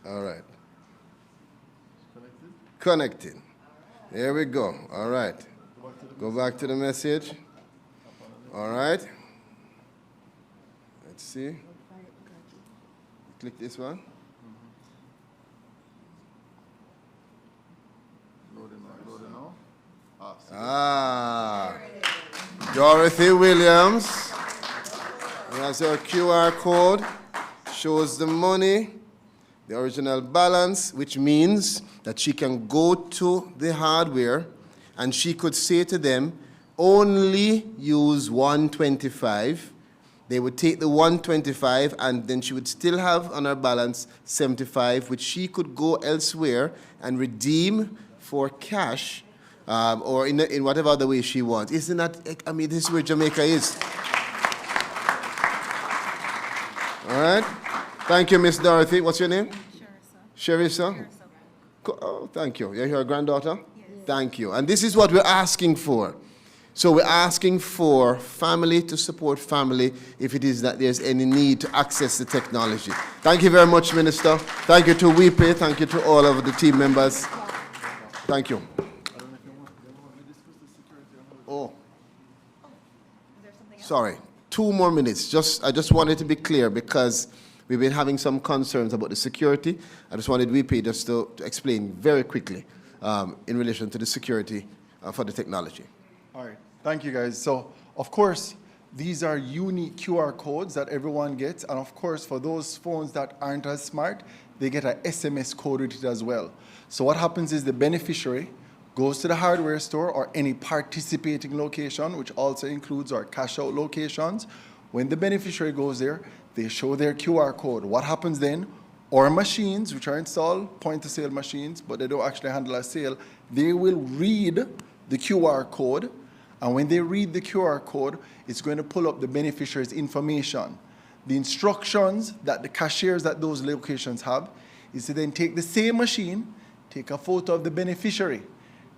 All right. Connected? Connected. There we go. All right. Go back to the message. All right. Let's see. Click this one. Loading now. Dorothy Williams. That's her QR code. Shows the money, the original balance, which means that she can go to the hardware and she could say to them, only use 125. They would take the 125 and then she would still have on her balance 75, which she could go elsewhere and redeem for cash or in whatever other way she wants. Isn't that, I mean, this is where Jamaica is. All right. Thank you, Miss Dorothy. What's your name? Sharissa. Oh, thank you. You're your granddaughter? Yes. Thank you. And this is what we're asking for. So we're asking for family to support family if it is that there's any need to access the technology. Thank you very much, Minister. Thank you to WePay. Thank you to all of the team members. Thank you. Oh. Sorry. 2 more minutes. I just wanted to be clear because we've been having some concerns about the security. I just wanted WePay just to explain very quickly in relation to the security for the technology. All right. Thank you, guys. So, of course, these are unique QR codes that everyone gets. And, of course, for those phones that aren't as smart, they get an SMS code with it as well. So what happens is the beneficiary goes to the hardware store or any participating location, which also includes our cash-out locations. When the beneficiary goes there, they show their QR code. What happens then? Our machines, which are installed, point-of-sale machines, but they don't actually handle a sale, they will read the QR code. And when they read the QR code, it's going to pull up the beneficiary's information. The instructions that the cashiers at those locations have is to then take the same machine, take a photo of the beneficiary,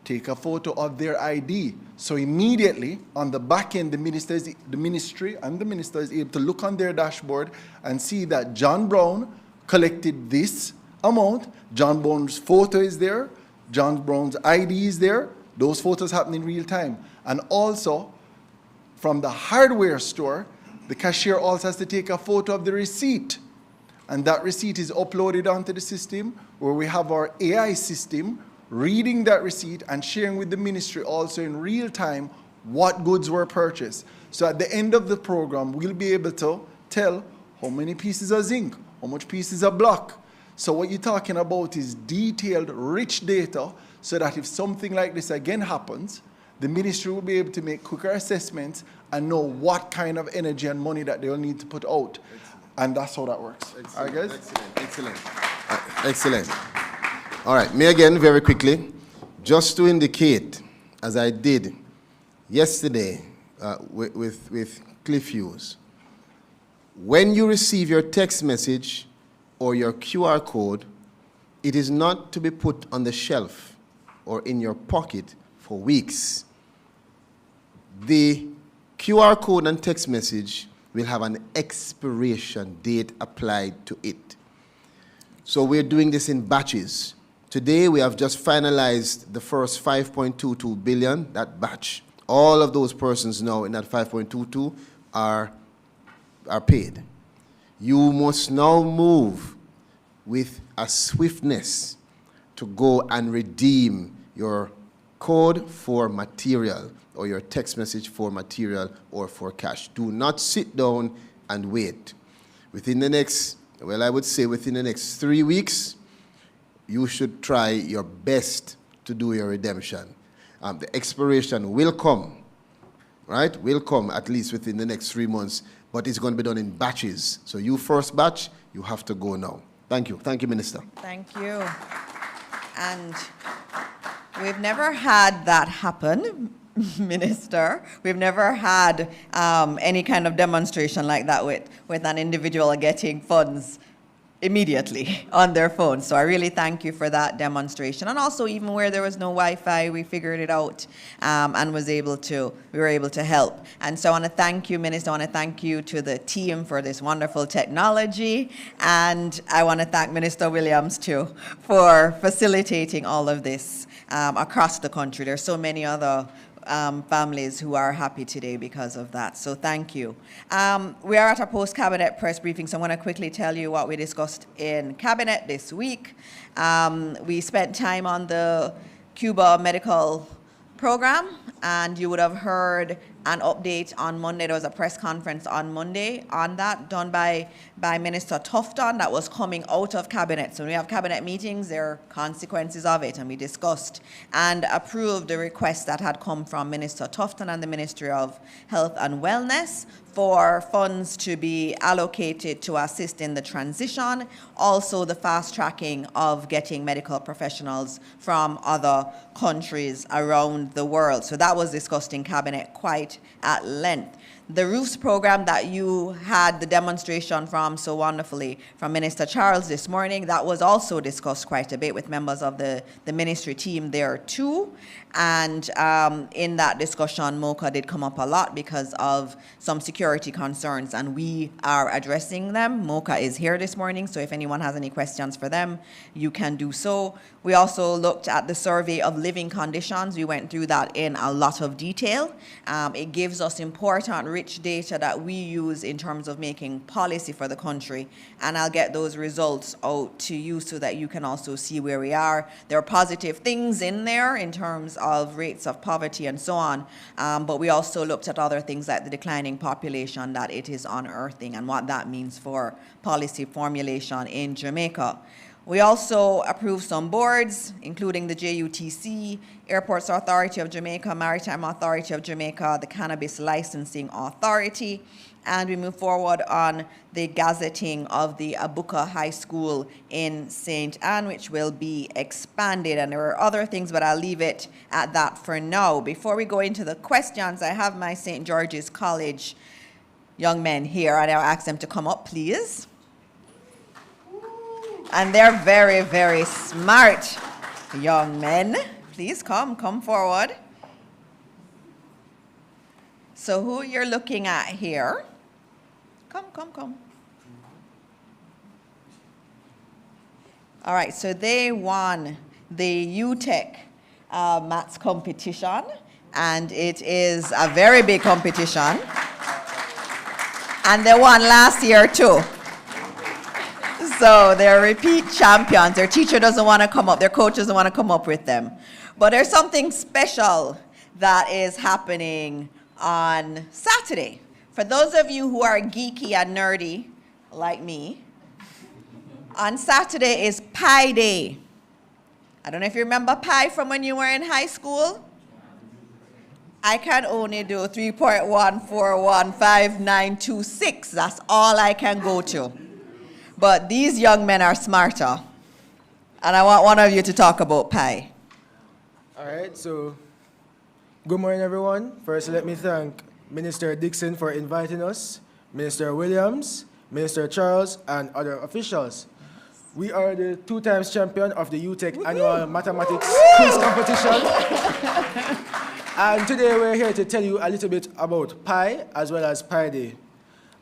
take a photo of their ID. So immediately, on the back end, the ministry and the minister is able to look on their dashboard and see that John Brown collected this amount. John Brown's photo is there. John Brown's ID is there. Those photos happen in real time. And also, from the hardware store, The cashier also has to take a photo of the receipt. And that receipt is uploaded onto the system where we have our AI system reading that receipt and sharing with the ministry also in real time what goods were purchased. So at the end of the program, we'll be able to tell how many pieces of zinc, how much pieces of block. So what you're talking about is detailed, rich data so that if something like this again happens, the ministry will be able to make quicker assessments and know what kind of energy and money that they'll need to put out. And that's how that works. Excellent. All right, guys? Excellent. Excellent. All right, me again, very quickly, just to indicate, as I did yesterday with Cliff Hughes, when you receive your text message or your QR code, it is not to be put on the shelf or in your pocket for weeks. The QR code and text message will have an expiration date applied to it. So we're doing this in batches. Today we have just finalized the first 5.22 billion, that batch. All of those persons now in that 5.22 are paid. You must now move with a swiftness to go and redeem your code for material or your text message for material or for cash. Do not sit down and wait. Within the next, well, I would say within the next 3 weeks, you should try your best to do your redemption. The expiration will come, right? Will come at least within the next 3 months, but it's going to be done in batches. So you first batch, you have to go now. Thank you. Thank you, Minister. Thank you. And we've never had that happen, Minister. We've never had any kind of demonstration like that with an individual getting funds immediately on their phone. So I really thank you for that demonstration. And also, even where there was no Wi-Fi, we figured it out and we were able to help. And so I want to thank you, Minister. I want to thank you to the team for this wonderful technology. And I want to thank Minister Williams, too, for facilitating all of this across the country. There's so many other families who are happy today because of that. So thank you. We are at a post-cabinet press briefing, so I'm going to quickly tell you what we discussed in cabinet this week. We spent time on the Cuba medical program, and you would have heard an update on Monday. There was a press conference on Monday on that done by Minister Tufton that was coming out of cabinet. So when we have cabinet meetings, there are consequences of it, and we discussed and approved the request that had come from Minister Tufton and the Ministry of Health and Wellness for funds to be allocated to assist in the transition, also the fast tracking of getting medical professionals from other countries around the world. So that was discussed in cabinet quite at length. The roofs program that you had the demonstration from so wonderfully from Minister Charles this morning, that was also discussed quite a bit with members of the ministry team there too. And in that discussion, MOCA did come up a lot because of some security concerns, and we are addressing them. MOCA is here this morning, so if anyone has any questions for them, you can do so. We also looked at the survey of living conditions. We went through that in a lot of detail. It gives us important, rich data that we use in terms of making policy for the country, and I'll get those results out to you so that you can also see where we are. There are positive things in there in terms of rates of poverty and so on, but we also looked at other things like the declining population that it is unearthing and what that means for policy formulation in Jamaica. We also approved some boards, including the JUTC, Airports Authority of Jamaica, Maritime Authority of Jamaica, the Cannabis Licensing Authority, and we move forward on the gazetting of the Abuka High School in St. Anne, which will be expanded. And there are other things, but I'll leave it at that for now. Before we go into the questions, I have my St. George's College young men here, and I'll ask them to come up, please. And they're very, very smart young men. Please come forward. So who you're looking at here, come. All right, so they won the UTEC maths competition, and it is a very big competition. And they won last year too. So they're repeat champions. Their teacher doesn't want to come up, their coach doesn't want to come up with them. But there's something special that is happening on Saturday. For those of you who are geeky and nerdy, like me, on Saturday is Pi Day. I don't know if you remember pi from when you were in high school. I can only do 3.1415926. That's all I can go to. But these young men are smarter. And I want one of you to talk about pi. All right, so good morning, everyone. First, let me thank Minister Dixon for inviting us, Minister Williams, Minister Charles, and other officials. We are the 2-time champion of the UTEC annual mathematics quiz competition. And today we're here to tell you a little bit about pi as well as Pi Day.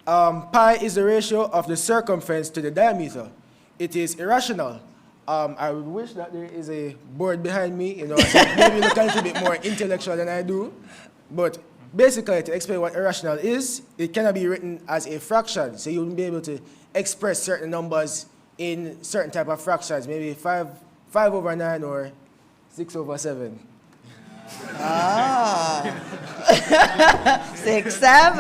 Pi is the ratio of the circumference to the diameter. It is irrational. I wish that there is a board behind me, so maybe look a little bit more intellectual than I do. But basically, to explain what irrational is, it cannot be written as a fraction. So you wouldn't be able to express certain numbers in certain type of fractions, maybe 5 over 9 or 6 over 7. Ah. 6, 7.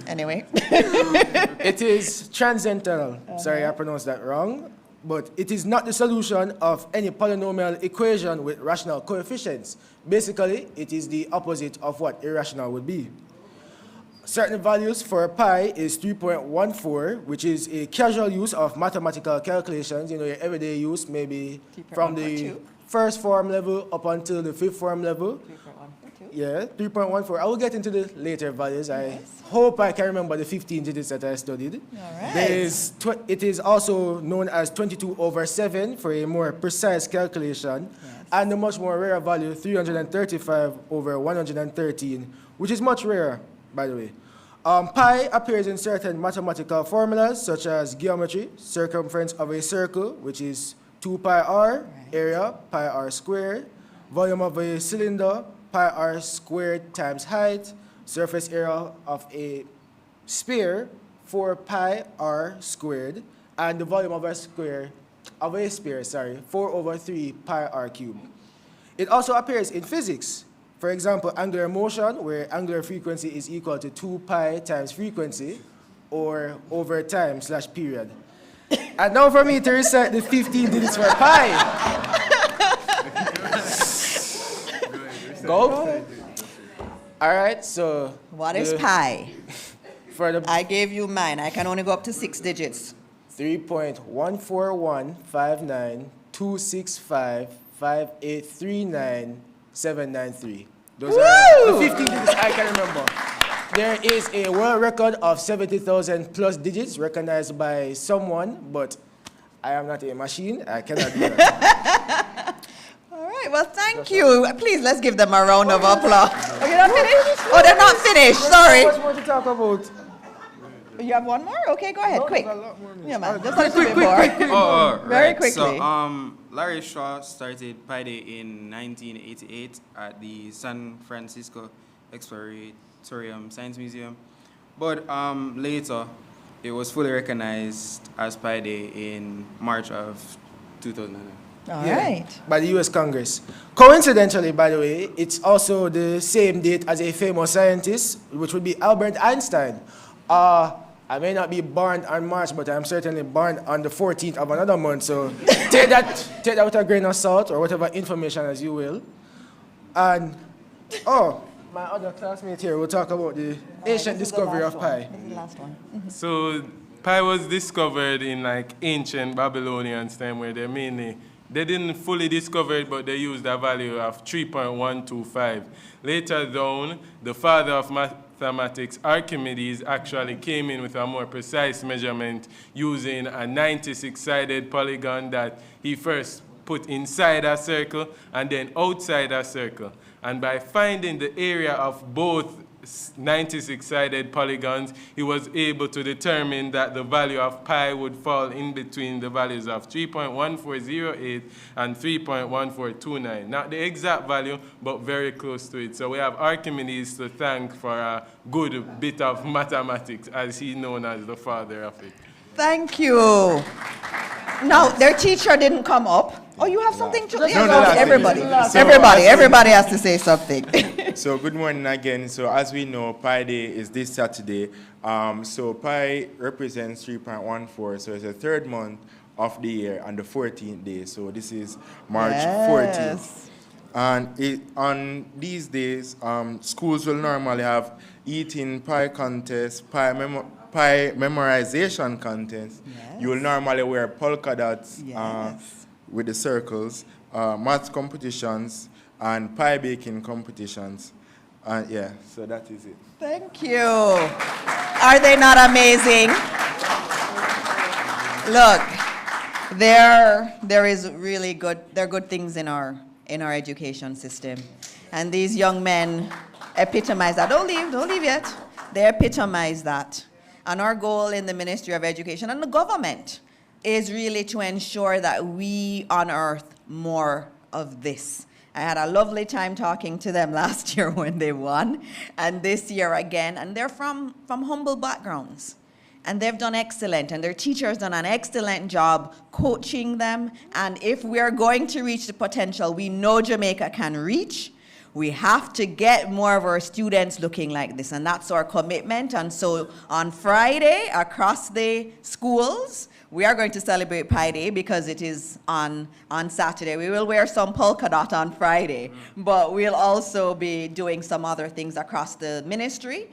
Anyway. It is transcendental. Sorry, I pronounced that wrong. But it is not the solution of any polynomial equation with rational coefficients. Basically, it is the opposite of what irrational would be. Certain values for pi is 3.14, which is a casual use of mathematical calculations, your everyday use, maybe from the first form level up until the 5th form level. 3.142. Yeah, 3.14. I will get into the later values. I hope I can remember the 15 digits that I studied. All right. It is also known as 22 over 7 for a more precise calculation, and the much more rare value, 335 over 113, which is much rarer, by the way. Pi appears in certain mathematical formulas, such as geometry, circumference of a circle, which is 2 pi r, area, pi r squared, volume of a cylinder, pi r squared times height, surface area of a sphere, 4 pi r squared, and the volume of a sphere, 4 over 3 pi r cubed. It also appears in physics. For example, angular motion, where angular frequency is equal to 2 pi times frequency, or over time / period. And now for me to recite the 15 digits for pi. Go. All right, so. What is pi? I gave you mine. I can only go up to 6 digits. 3.141592655839793. Those are the 15 digits I can remember. There is a world record of 70,000 plus digits recognized by someone, but I am not a machine. I cannot do that. All right, well, thank you. Please, let's give them a round of applause. Are you not finished? Oh, they're not finished. Sorry. There's more to talk about. You have one more? Okay, go ahead, quick. Yeah, man, just quick. Very quickly. So, Larry Shaw started Pi Day in 1988 at the San Francisco Exploratorium Science Museum. But later, it was fully recognized as Pi Day in March of 2009. All right. By the U.S. Congress. Coincidentally, by the way, it's also the same date as a famous scientist, which would be Albert Einstein. I may not be born on March, but I'm certainly born on the 14th of another month. So take that with a grain of salt or whatever information as you will. And, my other classmate here will talk about the ancient discovery of pi. This is the last one. So pi was discovered in ancient Babylonians time, where they didn't fully discover it, but they used a value of 3.125. Later down, the father of mathematics, Archimedes, actually came in with a more precise measurement using a 96-sided polygon that he first put inside a circle and then outside a circle. And by finding the area of both 96-sided polygons, he was able to determine that the value of pi would fall in between the values of 3.1408 and 3.1429. Not the exact value, but very close to it. So we have Archimedes to thank for a good bit of mathematics, as he's known as the father of it. Thank you. Now, their teacher didn't come up. Oh, you have something to say? Everybody has to say something. So good morning again. So as we know, Pi Day is this Saturday. So Pi represents 3.14. So it's the third month of the year and the 14th day. So this is March 14th. And on these days, schools will normally have eating pie contests, pie memorization contests. Yes. You will normally wear polka dots with the circles, math competitions, and pie baking competitions. Yeah, so that is it. Thank you. Are they not amazing? Look, there is really good things in our education system. And these young men epitomize that. Don't leave yet. They epitomize that. And our goal in the Ministry of Education and the government is really to ensure that we unearth more of this. I had a lovely time talking to them last year when they won, and this year again. And they're from humble backgrounds. And they've done excellent, and their teachers done an excellent job coaching them. And if we're going to reach the potential we know Jamaica can reach, we have to get more of our students looking like this, and that's our commitment. And so on Friday, across the schools, we are going to celebrate Pi Day because it is on Saturday. We will wear some polka dot on Friday, but we'll also be doing some other things across the ministry.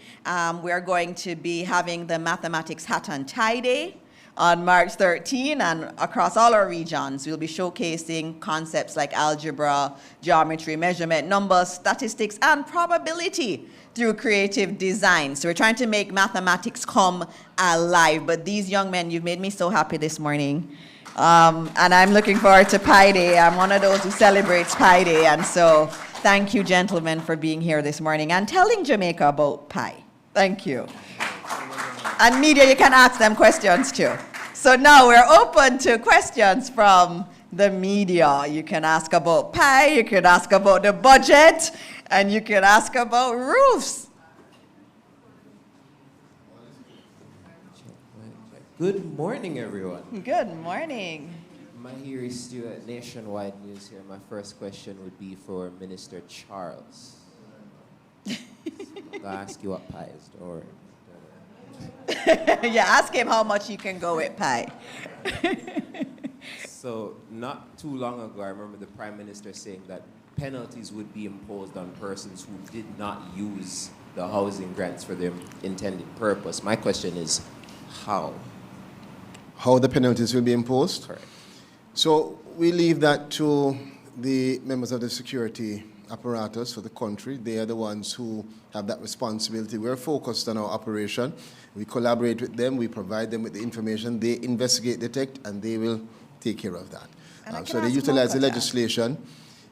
We're going to be having the Mathematics Hat and Tie Day on March 13, and across all our regions, we'll be showcasing concepts like algebra, geometry, measurement, numbers, statistics, and probability through creative design. So we're trying to make mathematics come alive. But these young men, you've made me so happy this morning. And I'm looking forward to Pi Day. I'm one of those who celebrates Pi Day. And so thank you, gentlemen, for being here this morning and telling Jamaica about Pi. Thank you. And media, you can ask them questions too. So now we're open to questions from the media. You can ask about Pi, you can ask about the budget, and you can ask about roofs. Good morning, everyone. Good morning. Mahiri Stewart, Nationwide News here. My first question would be for Minister Charles. I'll ask you what Pi is, don't worry. Yeah, ask him how much you can go with Pi. So, not too long ago, I remember the Prime Minister saying that penalties would be imposed on persons who did not use the housing grants for their intended purpose. My question is, how? How the penalties will be imposed? Correct. So we leave that to the members of the security apparatus for the country. They are the ones who have that responsibility. We're focused on our operation. We collaborate with them. We provide them with the information. They investigate, detect, and they will take care of that. So they utilize the legislation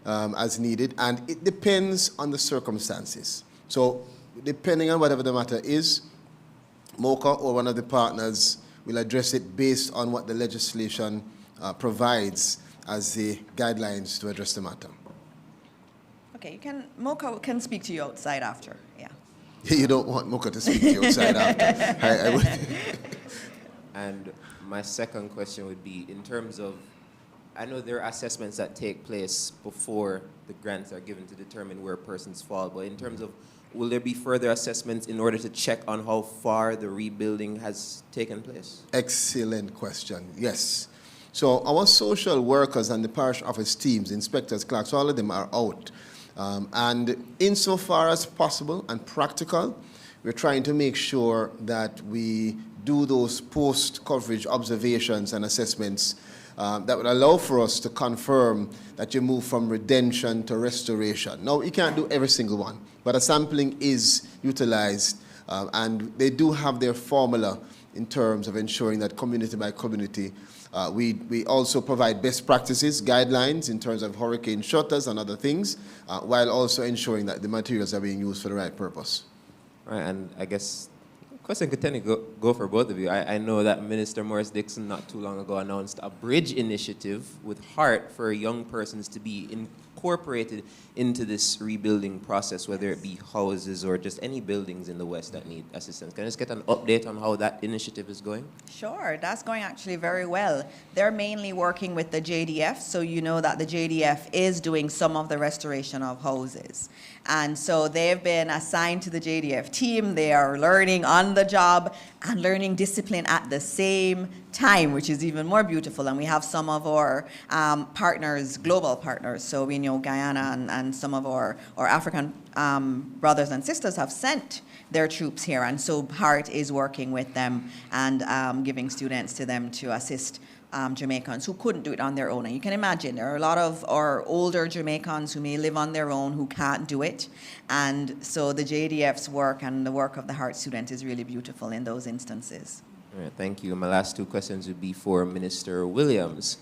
as needed, and it depends on the circumstances. So depending on whatever the matter is, MOCA or one of the partners will address it based on what the legislation provides as the guidelines to address the matter. Okay, MOCA can speak to you outside after, yeah. You don't want MOCA to speak to you outside after. I would. And my second question would be, in terms of, I know there are assessments that take place before the grants are given to determine where persons fall, but in terms of, will there be further assessments in order to check on how far the rebuilding has taken place? Excellent question, yes. So our social workers and the parish office teams, inspectors, clerks, all of them are out. And insofar as possible and practical, we're trying to make sure that we do those post-coverage observations and assessments that would allow for us to confirm that you move from redemption to restoration. Now, you can't do every single one, but a sampling is utilized, and they do have their formula in terms of ensuring that community by community. We also provide best practices, guidelines in terms of hurricane shutters and other things, while also ensuring that the materials are being used for the right purpose. Right, and I guess question could tend to go for both of you. I know that Minister Morris Dixon not too long ago announced a bridge initiative with heart for young persons to be incorporated into this rebuilding process, whether it be houses or just any buildings in the West that need assistance. Can I just get an update on how that initiative is going? Sure, that's going actually very well. They're mainly working with the JDF, so you know that the JDF is doing some of the restoration of houses. And so they've been assigned to the JDF team. They are learning on the job and learning discipline at the same time, which is even more beautiful. And we have some of our partners, global partners. So we know Guyana and some of our African brothers and sisters have sent their troops here. And so HEART is working with them and giving students to them to assist Jamaicans who couldn't do it on their own. And you can imagine there are a lot of our older Jamaicans who may live on their own who can't do it. And so the JDF's work and the work of the HEART student is really beautiful in those instances. All right, thank you. My last two questions would be for Minister Williams.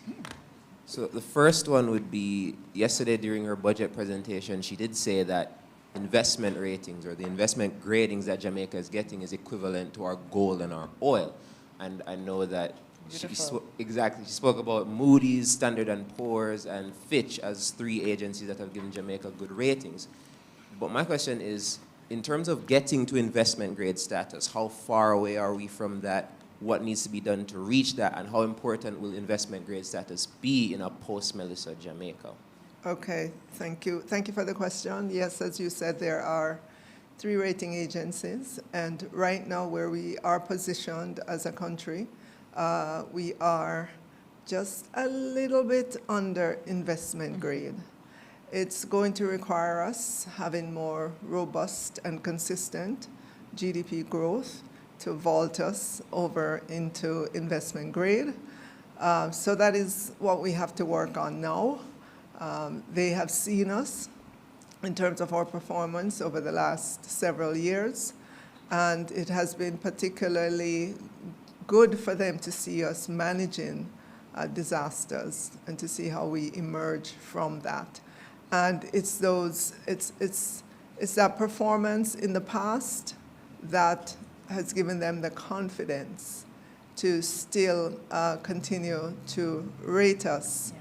So the first one would be, yesterday during her budget presentation, she did say that investment ratings or the investment gradings that Jamaica is getting is equivalent to our gold and our oil. And I know that she spoke about Moody's, Standard & Poor's, and Fitch as three agencies that have given Jamaica good ratings. But my question is, in terms of getting to investment grade status, how far away are we from that? What needs to be done to reach that? And how important will investment grade status be in a post-Melissa Jamaica? Okay, thank you. Thank you for the question. Yes, as you said, there are 3 rating agencies. And right now where we are positioned as a country, we are just a little bit under investment grade. It's going to require us having more robust and consistent GDP growth to vault us over into investment grade. So that is what we have to work on now. They have seen us in terms of our performance over the last several years, and it has been particularly good for them to see us managing disasters and to see how we emerge from that. And it's that performance in the past that has given them the confidence to still continue to rate us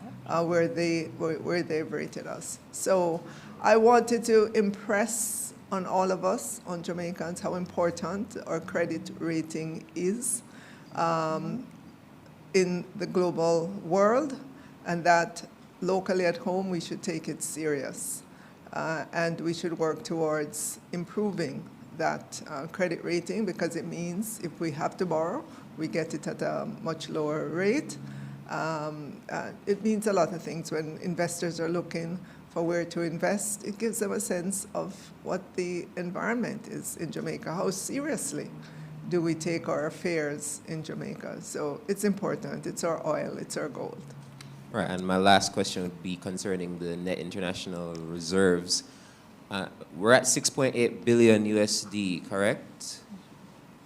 where they've rated us. So I wanted to impress on all of us, on Jamaicans, how important our credit rating is in the global world, and that locally at home we should take it serious. And we should work towards improving that credit rating, because it means if we have to borrow, we get it at a much lower rate. It means a lot of things when investors are looking for where to invest. It gives them a sense of what the environment is in Jamaica, how seriously do we take our affairs in Jamaica. So it's important. It's our oil, it's our gold. Right, and my last question would be concerning the net international reserves. We're at 6.8 billion USD, correct?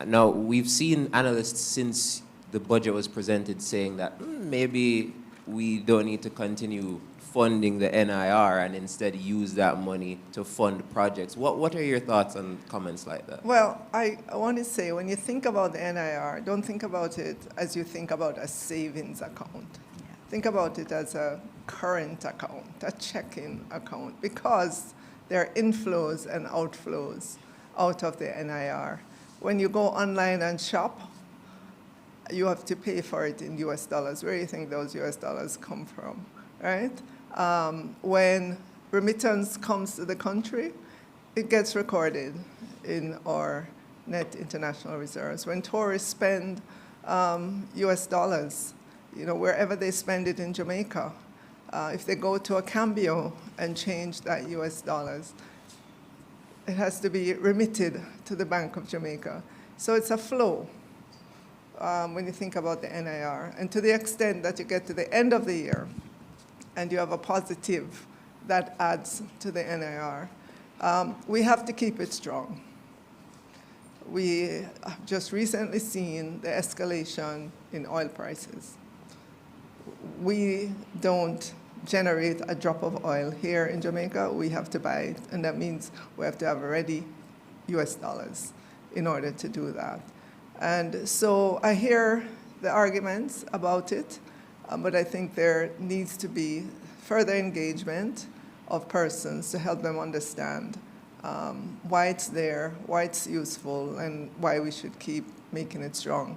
Now, we've seen analysts since the budget was presented saying that maybe we don't need to continue funding the NIR and instead use that money to fund projects. What are your thoughts on comments like that? Well, I want to say, when you think about the NIR, don't think about it as you think about a savings account. Think about it as a current account, a checking account, because there are inflows and outflows out of the NIR. When you go online and shop, you have to pay for it in US dollars. Where do you think those US dollars come from, right? When remittance comes to the country, it gets recorded in our net international reserves. When tourists spend US dollars, wherever they spend it in Jamaica, if they go to a cambio and change that US dollars, it has to be remitted to the Bank of Jamaica. So it's a flow when you think about the NIR. And to the extent that you get to the end of the year and you have a positive that adds to the NIR, we have to keep it strong. We have just recently seen the escalation in oil prices. We don't generate a drop of oil here in Jamaica. We have to buy it, and that means we have to have ready US dollars in order to do that. And so I hear the arguments about it, but I think there needs to be further engagement of persons to help them understand why it's there, why it's useful, and why we should keep making it strong.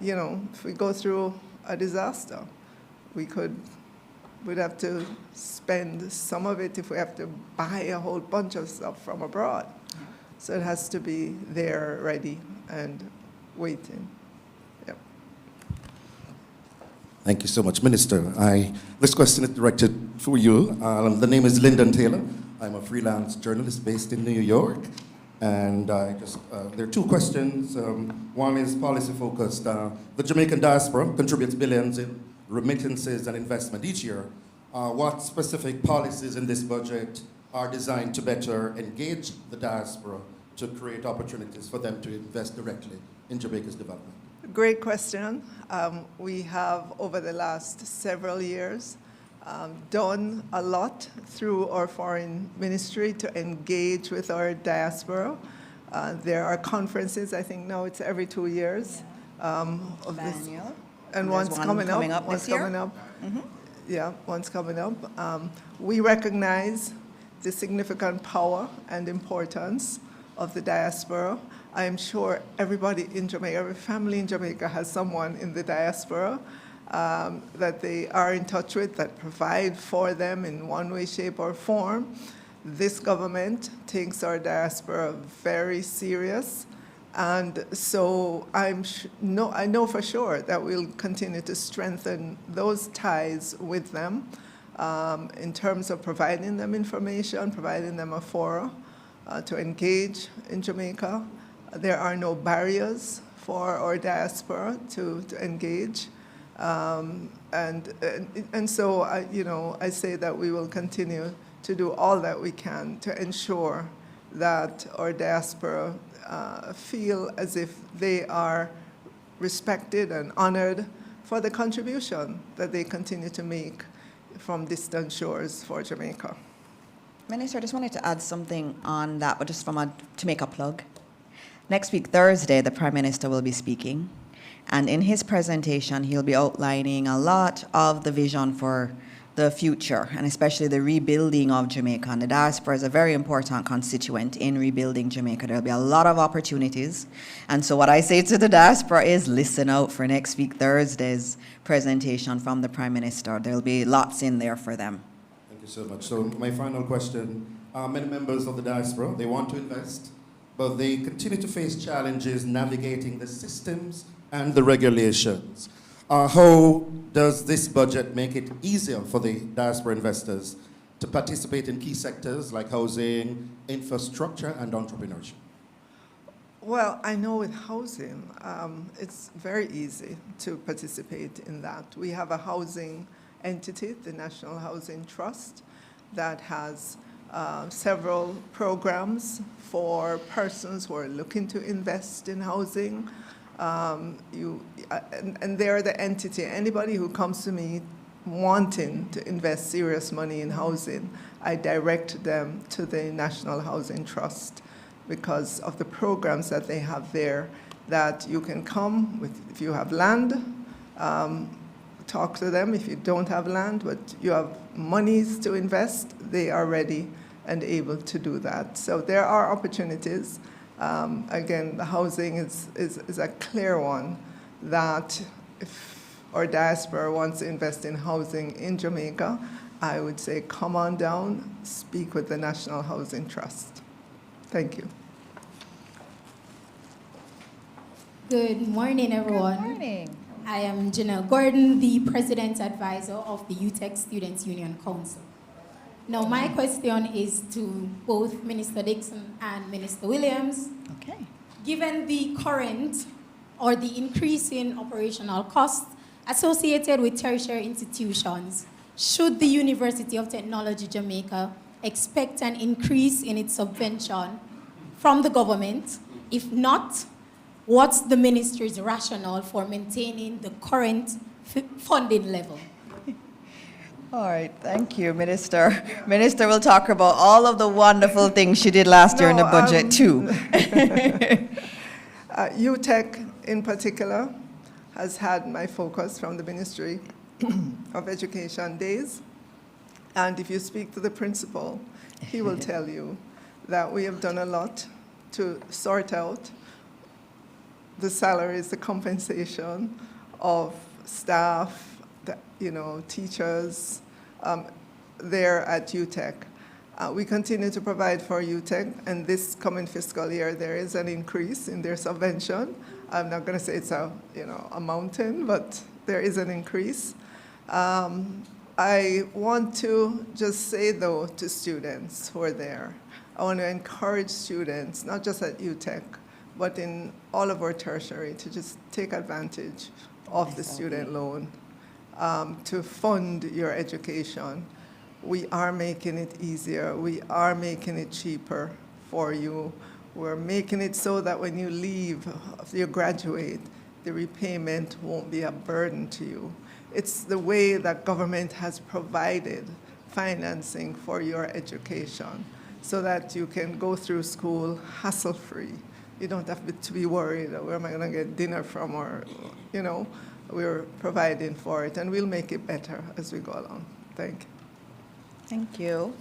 You know, if we go through a disaster, we'd have to spend some of it if we have to buy a whole bunch of stuff from abroad. So it has to be there, ready, and waiting. Yep. Thank you so much, Minister. This question is directed for you. The name is Lyndon Taylor. I'm a freelance journalist based in New York. And there are two questions. One is policy focused. The Jamaican diaspora contributes billions in remittances and investment each year. What specific policies in this budget are designed to better engage the diaspora to create opportunities for them to invest directly in Jamaica's development? Great question. We have, over the last several years, done a lot through our foreign ministry to engage with our diaspora. There are conferences, I think now it's every 2 years. Of this, and one's coming up. One's coming up. Mm-hmm. Yeah, one's coming up. We recognize the significant power and importance of the diaspora. I am sure everybody in Jamaica, every family in Jamaica has someone in the diaspora that they are in touch with, that provide for them in one way, shape, or form. This government takes our diaspora very serious. And so I know for sure that we'll continue to strengthen those ties with them in terms of providing them information, providing them a forum to engage in Jamaica. There are no barriers for our diaspora to engage. And so I say that we will continue to do all that we can to ensure that our diaspora feel as if they are respected and honored for the contribution that they continue to make from distant shores for Jamaica. Minister, I just wanted to add something on that, but just to make a plug. Next week, Thursday, the Prime Minister will be speaking, and in his presentation, he'll be outlining a lot of the vision for the future, and especially the rebuilding of Jamaica. And the diaspora is a very important constituent in rebuilding Jamaica. There'll be a lot of opportunities. And so what I say to the diaspora is listen out for next week, Thursday's presentation from the Prime Minister. There'll be lots in there for them. Thank you so much. So my final question, many members of the diaspora, they want to invest, but they continue to face challenges navigating the systems and the regulations. How does this budget make it easier for the diaspora investors to participate in key sectors like housing, infrastructure, and entrepreneurship? Well, I know with housing, it's very easy to participate in that. We have a housing entity, the National Housing Trust, that has several programs for persons who are looking to invest in housing. And they're the entity. Anybody who comes to me wanting to invest serious money in housing, I direct them to the National Housing Trust because of the programs that they have there, that you can come with. If you have land, talk to them. If you don't have land, but you have monies to invest, they are ready and able to do that. So there are opportunities. Again, the housing is a clear one, that if our diaspora wants to invest in housing in Jamaica, I would say come on down, speak with the National Housing Trust. Thank you. Good morning, everyone. Good morning. I am Janelle Gordon, the President Advisor of the UTEC Students Union Council. Now, my question is to both Minister Dixon and Minister Williams. Okay. Given the current or the increase in operational costs associated with tertiary institutions, should the University of Technology Jamaica expect an increase in its subvention from the government? If not, what's the ministry's rationale for maintaining the current funding level? All right, thank you, Minister. Minister will talk about all of the wonderful things she did last year in the budget, too. UTech, in particular, has had my focus from the Ministry of Education days. And if you speak to the principal, he will tell you that we have done a lot to sort out the salaries, the compensation of staff, teachers there at UTech. We continue to provide for UTech, and this coming fiscal year, there is an increase in their subvention. I'm not going to say it's a mountain, but there is an increase. I want to just say, though, to students who are there, I want to encourage students, not just at UTech, but in all of our tertiary, to just take advantage of the student loan to fund your education. We are making it easier. We are making it cheaper for you. We're making it so that when you leave, you graduate, the repayment won't be a burden to you. It's the way that government has provided financing for your education so that you can go through school hassle-free. You don't have to be worried, where am I going to get dinner from, or, we're providing for it, and we'll make it better as we go along. Thank you. Thank you.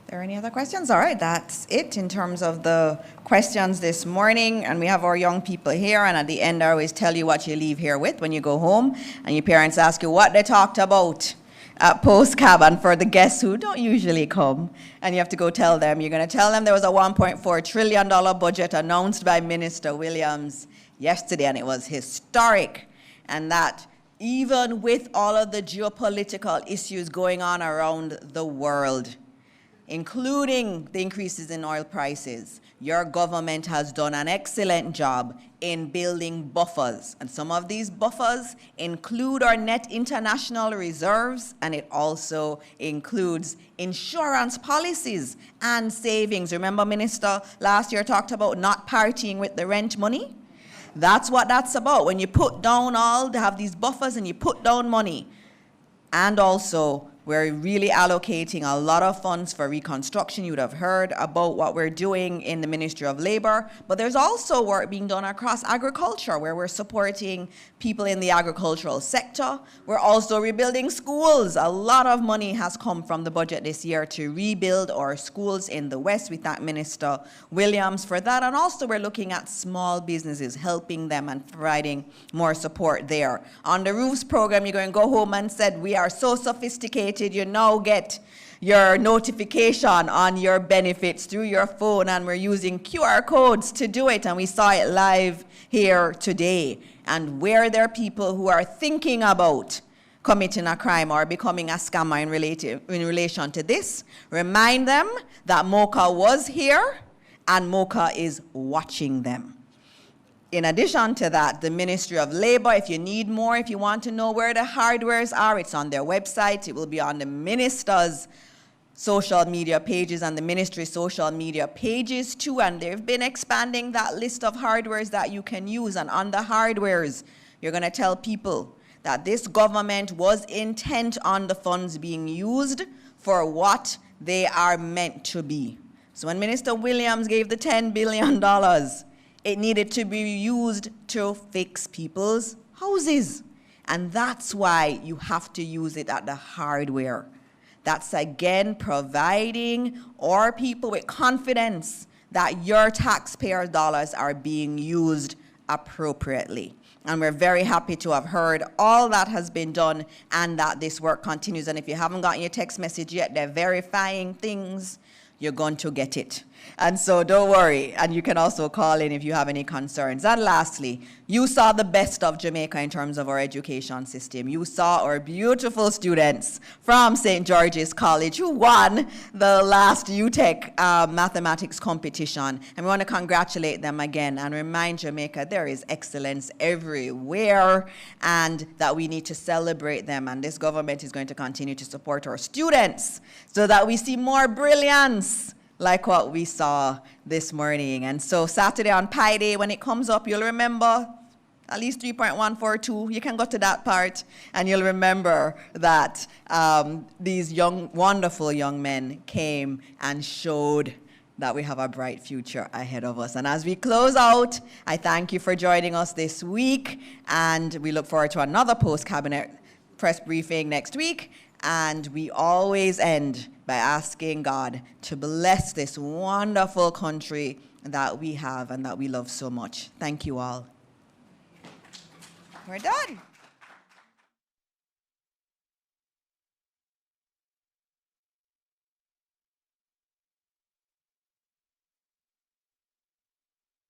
Are there any other questions? All right, that's it in terms of the questions this morning. And we have our young people here. And at the end, I always tell you what you leave here with when you go home. And your parents ask you what they talked about at Postcab. And for the guests who don't usually come, and you have to go tell them, you're going to tell them there was a $1.4 trillion budget announced by Minister Williams yesterday, and it was historic. And that even with all of the geopolitical issues going on around the world, including the increases in oil prices, your government has done an excellent job in building buffers. And some of these buffers include our net international reserves, and it also includes insurance policies and savings. Remember, Minister, last year talked about not partying with the rent money? That's what that's about. When you put down have these buffers and you put down money. And also, we're really allocating a lot of funds for reconstruction. You would have heard about what we're doing in the Ministry of Labor, but there's also work being done across agriculture, where we're supporting people in the agricultural sector. We're also rebuilding schools. A lot of money has come from the budget this year to rebuild our schools in the West. We thank Minister Williams for that. And also we're looking at small businesses, helping them and providing more support there. On the Roofs program, you're going to go home and said, we are so sophisticated. You now get your notification on your benefits through your phone, and we're using QR codes to do it, and we saw it live here today. And where there are people who are thinking about committing a crime or becoming a scammer in relation to this, remind them that MOCA was here and MOCA is watching them. In addition to that, the Ministry of Labor, if you need more, if you want to know where the hardwares are, it's on their website. It will be on the minister's social media pages and the ministry's social media pages too. And they've been expanding that list of hardwares that you can use. And on the hardwares, you're going to tell people that this government was intent on the funds being used for what they are meant to be. So when Minister Williams gave the $10 billion, it needed to be used to fix people's houses. And that's why you have to use it at the hardware. That's again providing our people with confidence that your taxpayer dollars are being used appropriately. And we're very happy to have heard all that has been done and that this work continues. And if you haven't gotten your text message yet, they're verifying things. You're going to get it. And so don't worry. And you can also call in if you have any concerns. And lastly, you saw the best of Jamaica in terms of our education system. You saw our beautiful students from St. George's College who won the last UTech mathematics competition. And we want to congratulate them again and remind Jamaica there is excellence everywhere and that we need to celebrate them. And this government is going to continue to support our students so that we see more brilliance like what we saw this morning. And so Saturday on Pi Day, when it comes up, you'll remember at least 3.142. You can go to that part and you'll remember that these wonderful young men came and showed that we have a bright future ahead of us. And as we close out, I thank you for joining us this week, and we look forward to another post-cabinet press briefing next week. And we always end by asking God to bless this wonderful country that we have and that we love so much. Thank you all. We're done.